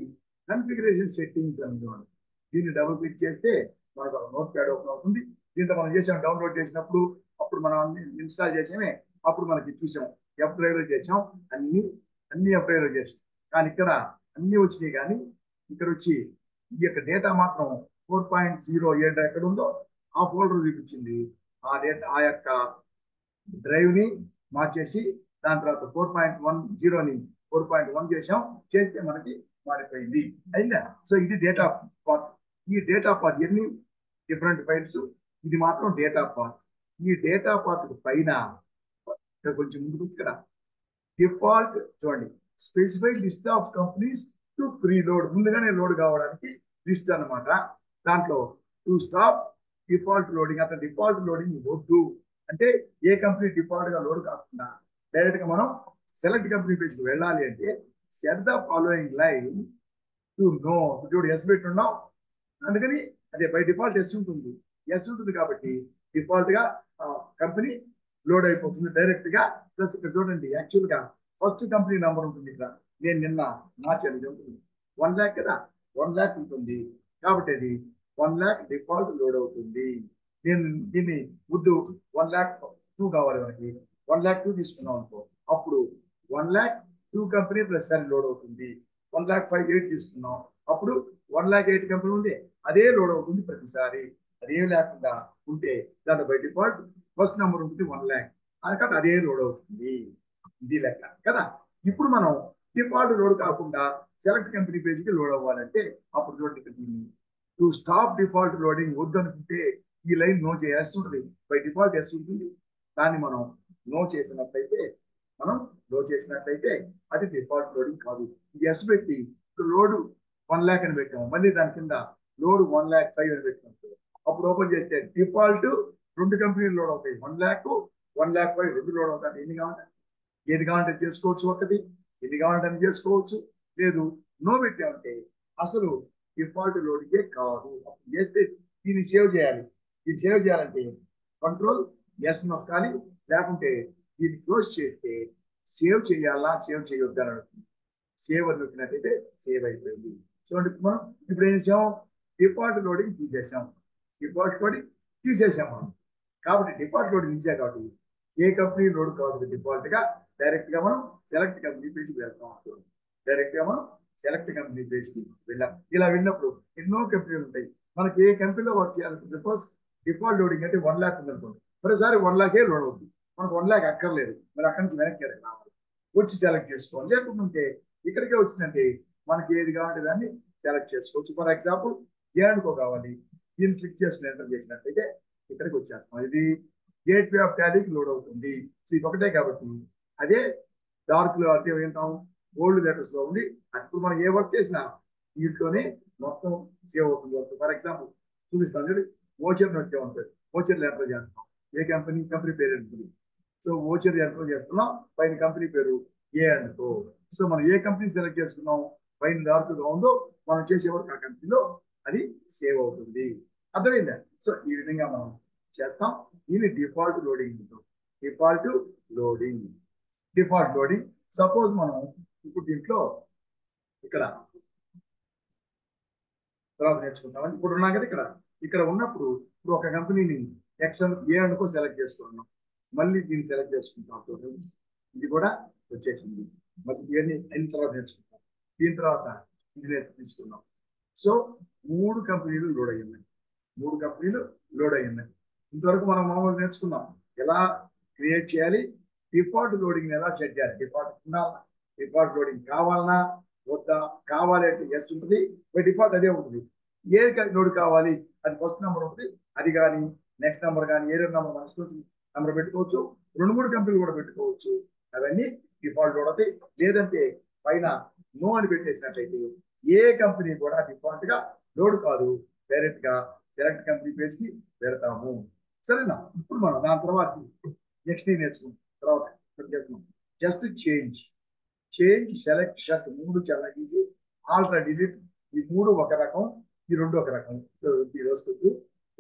కన్ఫిగరేషన్ సెట్టింగ్స్ అని చూడండి. దీన్ని డబుల్ క్లిక్ చేస్తే మనకు నోట్ ప్యాడ్ ఓపెన్ అవుతుంది. దీంట్లో మనం చేసాం డౌన్లోడ్ చేసినప్పుడు, అప్పుడు మనం ఇన్స్టాల్ చేసామే, అప్పుడు మనకి చూసాం ఎఫ్ డ్రైవ్ లో చేసాం, అన్ని ఎఫ్ డ్రైవ్ లో చేసాం. కానీ ఇక్కడ అన్ని వచ్చినాయి, కానీ ఇక్కడ వచ్చి ఈ యొక్క డేటా మాత్రం 4.0 ఎక్కడ ఉందో ఆ ఫోల్డర్ చూపించింది. ఆ డేటా ఆ యొక్క డ్రైవ్ ని మార్చేసి దాని తర్వాత 4.10ని 4.1 చేసాం. చేస్తే మనకి మారిపోయింది, అయిందా. సో ఇది డేటా పాత్. ఈ డేటా పాత్ ఎన్ని డిఫరెంట్ ఫైల్స్, ఇది మాత్రం డేటా పాత్. ఈ డేటా పాత్ పైన కొంచెం ముందుకు ఇక్కడ డిఫాల్ట్ చూడండి, specify list of companies to preload, ముందుగానే లోడ్ కావడానికి లిస్ట్ అన్నమాట. దాంట్లో టు స్టాప్ డిఫాల్ట్ లోడింగ్, అట్లా డిఫాల్ట్ లోడింగ్ వద్దు అంటే ఏ కంపెనీ డిఫాల్ట్ గా లోడ్ కాకుండా డైరెక్ట్ గా మనం సెలెక్ట్ కంపెనీ పేజ్కి వెళ్ళాలి అంటే set the following line to know. చూడు ఎస్ పెట్టున్నాం, అందుకని అదే బై డిఫాల్ట్ ఎస్ ఉంటుంది. ఎస్ ఉంటుంది కాబట్టి డిఫాల్ట్ గా కంపెనీ లోడ్ అయిపోతుంది డైరెక్ట్ గా. ప్లస్ ఇక్కడ చూడండి యాక్చువల్ గా ఫస్ట్ కంపెనీ నెంబర్ ఉంటుంది ఇక్కడ. నేను నిన్న మార్చాను, ఉంటుంది 1,00,000 కదా, 1,00,000 ఉంటుంది కాబట్టి అది 1,00,000 డిఫాల్ట్ లోడ్ అవుతుంది. నేను దీన్ని ముద్దు 1,02 కావాలి మనకి, 1,02 తీసుకున్నాం అనుకో, అప్పుడు 1,02 కంపెనీ ప్లస్ అని లోడ్ అవుతుంది. 1,05,8 తీసుకున్నాం, అప్పుడు 1,08 కంపెనీ ఉంది, అదే లోడ్ అవుతుంది ప్రతిసారి. అదేం లేకుండా ఉంటే దాంట్లో బై డిఫాల్ట్ ఫస్ట్ నెంబర్ ఉంటుంది 1,00,000, అది అదే లోడ్ అవుతుంది. ఇది లెక్క కదా. ఇప్పుడు మనం డిఫాల్ట్ లోడ్ కాకుండా సెలెక్ట్ కంపెనీ పేజ్కి లోడ్ అవ్వాలంటే అప్పుడు చూడండి, టు స్టాప్ డిఫాల్ట్ లోడింగ్ వద్దనుకుంటే ఈ లైన్ నో చేయాల్సి ఉంటుంది. బై డిఫాల్ట్ ఎస్ ఉంటుంది, దాన్ని మనం నో చేసినట్లయితే అది డిఫాల్ట్ లోడింగ్ కాదు. ఇది ఎస్ పెట్టి లోడ్ 1,00,000 అని పెట్టాము, మళ్ళీ దాని కింద లోడ్ 1,05,000 అని పెట్టాము. అప్పుడు ఓపెన్ చేస్తే డిఫాల్ట్ 2 కంపెనీలు లోడ్ అవుతాయి, 1,00,000 1,05,000 2 లోడ్ అవుతాయి. ఎన్ని కావాలి, ఏది కావాలంటే చేసుకోవచ్చు, ఒకటి ఎన్ని కావాలంటే చేసుకోవచ్చు. లేదు నో పెట్టామంటే అసలు డిఫాల్ట్ లోడింగే కాదు. అప్పుడు చేస్తే దీన్ని సేవ్ చేయాలి. దీన్ని సేవ్ చేయాలంటే కంట్రోల్ ఎస్ నొక్కాలి, లేకుంటే దీన్ని క్లోజ్ చేస్తే సేవ్ చేయాలా సేవ్ చేయొద్దు అని అడుగుతుంది. సేవ్ అని నొక్కినట్టయితే సేవ్ అయిపోయింది. చూడండి మనం ఇప్పుడు ఏం చేసాం, డిఫాల్ట్ లోడింగ్ తీసేసాం, డిఫాల్ట్ లోడింగ్ తీసేసాం మనం. కాబట్టి డిఫాల్ట్ లోడింగ్ తీసా కాబట్టి ఏ కంపెనీ లోడ్ కాదు, డిఫాల్ట్ గా డైరెక్ట్ గా మనం సెలెక్ట్ కంపెనీ పేజ్కి వెళ్తాం. డైరెక్ట్ గా మనం సెలెక్ట్ కంపెనీ పేజ్కి వెళ్ళాం. ఇలా వెళ్ళినప్పుడు ఎన్నో కంపెనీలు ఉంటాయి, మనకి ఏ కంపెనీలో వర్క్ చేయాలనుకుంటే సపోజ్ డిఫాల్ట్ లోడింగ్ అంటే 1,00,000 ఉందనుకోండి, మరోసారి 1,00,000 లోడ్ అవుతుంది. మనకు 1,00,000 అక్కర్లేదు, మరి అక్కడి నుంచి వెనక్కి రావాలి, వచ్చి సెలెక్ట్ చేసుకోవాలి. లేకుంటే ఇక్కడికే వచ్చిందంటే మనకి ఏది కావాలంటే దాన్ని సెలెక్ట్ చేసుకోవచ్చు. ఫర్ ఎగ్జాంపుల్ ఏనుకో కావాలి, దీన్ని క్లిక్ చేసుకుని ఎంటర్ చేసినట్టయితే ఇక్కడికి వచ్చేస్తాం. ఇది గేట్ వే ఆఫ్ టాలీకి లోడ్ అవుతుంది. సో ఇది ఒకటే కాబట్టి అదే డార్క్ లో అంటే ఏంటాం ఓల్డ్ లెటర్స్ లో ఉంది. అప్పుడు మనం ఏ వర్క్ చేసినా దీంట్లోనే మొత్తం సేవ్ అవుతుంది. ఫర్ ఎగ్జాంపుల్ చూపిస్తాను చూడండి, ఓచర్ నొక్కే ఉంటుంది, ఓచర్ లెటర్ చేస్తాం, ఏ కంపెనీ పేరు ఉంటుంది. సో ఓచర్ ఎంటర్ చేస్తున్నాం, పైన కంపెనీ పేరు ఏ అనుకో. సో మనం ఏ కంపెనీ సెలెక్ట్ చేసుకున్నాం, పైన డార్క్గా ఉందో మనం చేసే వరకు ఆ కంపెనీలో అది సేవ్ అవుతుంది. అర్థమైందా? సో ఈ విధంగా మనం చేస్తాం. దీన్ని డిఫాల్ట్ లోడింగ్ ఉంటుంది. డిఫాల్ట్ లోడింగ్ సపోజ్ మనం ఇప్పుడు దీంట్లో ఇక్కడ తర్వాత నేర్చుకుంటాం. ఇప్పుడు ఉన్నాం కదా ఇక్కడ ఉన్నప్పుడు ఇప్పుడు ఒక కంపెనీని ఏ అనుకో సెలెక్ట్ చేసుకున్నాం, మళ్ళీ దీన్ని సెలెక్ట్ చేసుకుంటాం. ఇది కూడా వచ్చేసింది. మళ్ళీ ఇవన్నీ అయిన తర్వాత నేర్చుకుంటాం. దీని తర్వాత ఇది తీసుకున్నాం. సో 3 కంపెనీలు లోడ్ అయ్యింది. ఇంతవరకు మనం మామూలు నేర్చుకున్నాం ఎలా క్రియేట్ చేయాలి, డిఫాల్ట్ లోడింగ్ ఎలా సెట్ చేయాలి. డిఫాల్ట్ లోడింగ్ కావాలన్నా వద్దా, కావాలి అంటే ఎస్ ఉంటుంది, డిఫాల్ట్ అదే ఉంటుంది. ఏ లోడ్ కావాలి అది ఫస్ట్ నెంబర్ ఉంటుంది, అది కానీ నెక్స్ట్ నెంబర్ కానీ ఏదో నెంబర్ మనసు నెంబర్ పెట్టుకోవచ్చు. 2-3 కంపెనీలు కూడా పెట్టుకోవచ్చు. అవన్నీ డిఫాల్ట్ లోడ్ అవుతాయి. లేదంటే పైన నో అని పెట్టేసినట్లయితే ఏ కంపెనీ కూడా డిఫాల్ట్ గా లోడ్ కాదు, డైరెక్ట్ గా సెలెక్ట్ కంపెనీ పేజ్ కి పెడతాము. సరేనా? ఇప్పుడు మనం దాని తర్వాత నెక్స్ట్ నేర్చుకుంటాం. తర్వాత జస్ట్ చేంజ్ సెలెక్ట్ షర్ట్ 3 చెల్లగీసి ఆల్టర్ డిలీట్. ఈ 3 ఒక రకం, ఈ 2 ఒక రకం. ఈ రోజు కొద్ది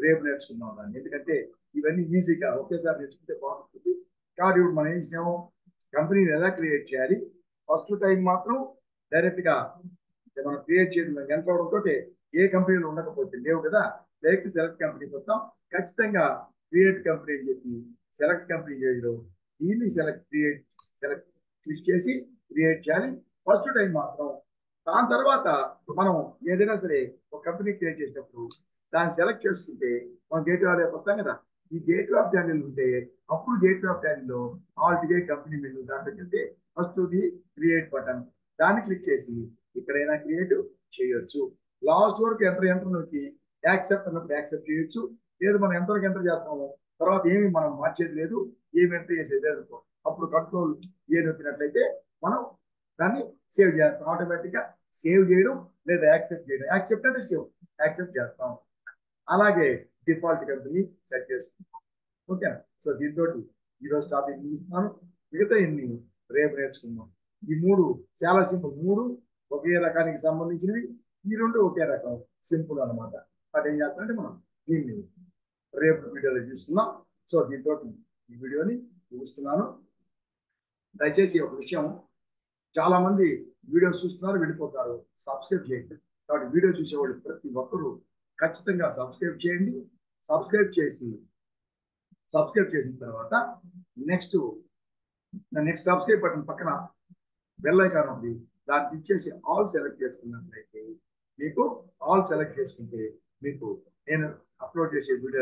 రేపు నేర్చుకుందాం దాన్ని, ఎందుకంటే ఇవన్నీ ఈజీగా ఒకేసారి నేర్చుకుంటే బాగుంటుంది. కాబట్టి ఇప్పుడు మనం ఏం చేసాము, కంపెనీని ఎలా క్రియేట్ చేయాలి. ఫస్ట్ టైం మాత్రం డైరెక్ట్ గా మనం క్రియేట్ చేయడం ఎంత అవడంతో ఏ కంపెనీలు ఉండకపోతే లేవు కదా, డైరెక్ట్ సెలెక్ట్ కంపెనీకి వస్తాం. ఖచ్చితంగా క్రియేట్ కంపెనీ అని చెప్పి సెలెక్ట్ కంపెనీ చేయడం, దీన్ని సెలెక్ట్ క్లిక్ చేసి క్రియేట్ చేయాలి ఫస్ట్ టైం మాత్రం. దాని తర్వాత మనం ఏదైనా సరే ఒక కంపెనీ క్రియేట్ చేసినప్పుడు దాన్ని సెలెక్ట్ చేసుకుంటే మనం గేట్వే ఆఫ్ వస్తాం కదా, ఈ గేట్వే ఆఫ్ ఛానల్ ఉంటే అప్పుడు గేట్వే ఆఫ్ ఛానల్లో ఆల్ టిగే కంపెనీ మెనూ దాంట్లో వెళ్తే ఫస్ట్ ది క్రియేట్ బటన్, దాన్ని క్లిక్ చేసి ఎక్కడైనా క్రియేట్ చేయొచ్చు. లాస్ట్ వరకు ఎంటర్ నొక్కి యాక్సెప్ట్ అన్నప్పుడు యాక్సెప్ట్ చేయొచ్చు. లేదు మనం ఎంతవరకు ఎంటర్ చేస్తాము తర్వాత ఏమి మనం మార్చేది లేదు, ఏమి ఎంటర్ చేసేది లేదు. అప్పుడు కంట్రోల్ ఏ నొక్కినట్లయితే మనం దాన్ని సేవ్ చేస్తాం. ఆటోమేటిక్ గా సేవ్ చేయడం లేదా యాక్సెప్ట్ చేయడం. యాక్సెప్ట్ అంటే యాక్సెప్ట్ చేస్తాం. అలాగే డిఫాల్ట్ కంపెనీ సెట్ చేసుకుంటాం. ఓకేనా? సో దీంతో ఈరోజు టాపిక్ ముగిస్తున్నాను. మిగతా ఎన్ని రేపు నేర్చుకుందాం. ఈ 3 చాలా సింపుల్. 3 ఒకే రకానికి సంబంధించినవి, ఈ 2 ఒకే రకం సింపుల్ అనమాట. అది ఏం చేస్తామంటే మనం దీన్ని రేపు వీడియోలో తీసుకుందాం. సో దీంతో ఈ వీడియోని ముగిస్తున్నాను. దయచేసి ఒక విషయం, చాలా మంది వీడియోస్ చూస్తున్నారు వెళ్ళిపోతారు, సబ్స్క్రైబ్ చేయండి. కాబట్టి వీడియో చూసేవాళ్ళు ప్రతి ఒక్కరూ ఖచ్చితంగా సబ్స్క్రైబ్ చేయండి. సబ్స్క్రైబ్ చేసిన తర్వాత నెక్స్ట్ సబ్స్క్రైబ్ బటన్ పక్కన బెల్ ఐకాన్ ఉంది, దాన్ని క్లిక్ చేసి ఆల్ సెలెక్ట్ చేసుకున్నట్లయితే మీకు నేను అప్లోడ్ చేసే వీడియో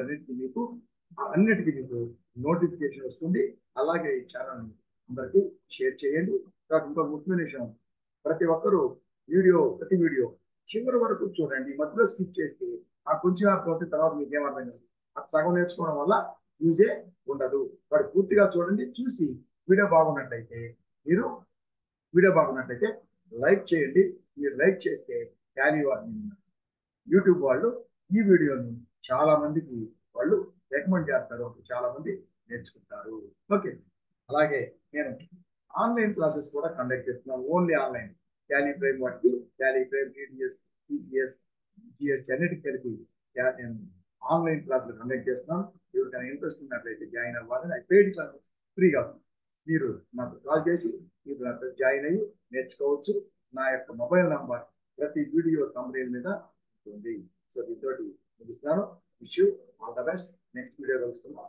అన్నిటికీ మీకు నోటిఫికేషన్ వస్తుంది. అలాగే ఈ ఛానల్ అందరికీ షేర్ చేయండి. ఇంకో ముఖ్యమైన విషయం, ప్రతి ఒక్కరూ ప్రతి వీడియో చివరి వరకు చూడండి. మధ్యలో స్కిప్ చేస్తే ఆ కొంచెం అర్థం తర్వాత మీకు ఏమర్థం కాదు. అది సగం నేర్చుకోవడం వల్ల యూజే ఉండదు. వాడు పూర్తిగా చూడండి. చూసి వీడియో బాగున్నట్లయితే లైక్ చేయండి. మీరు లైక్ చేస్తే యూట్యూబ్ వాళ్ళు ఈ వీడియోని చాలా మందికి వాళ్ళు రికమెండ్ చేస్తారు, చాలా మంది నేర్చుకుంటారు. ఓకే. అలాగే నేను ఆన్లైన్ క్లాసెస్ కూడా కండక్ట్ చేస్తున్నాను. ఓన్లీ ఆన్లైన్ టాలీ ప్రైమ్ వాటికి, Tally prime, TDS, TCS, GST అన్నిటికీ కలిపి నేను ఆన్లైన్ క్లాసులు కండక్ట్ చేస్తున్నాను. ఎవరికైనా ఇంట్రెస్ట్ ఉన్నట్లయితే జాయిన్ అవ్వాలని. పెయిడ్ క్లాసెస్ ఫ్రీగా మీరు నాకు కాల్ చేసి మీరు నాతో జాయిన్ అయ్యి నేర్చుకోవచ్చు. నా యొక్క మొబైల్ నంబర్ ప్రతి వీడియో thumbnail మీద ఉంటుంది. సో దీంతో ముగిస్తున్నాను. Wish you all the best. Next video కలుస్తున్నాం.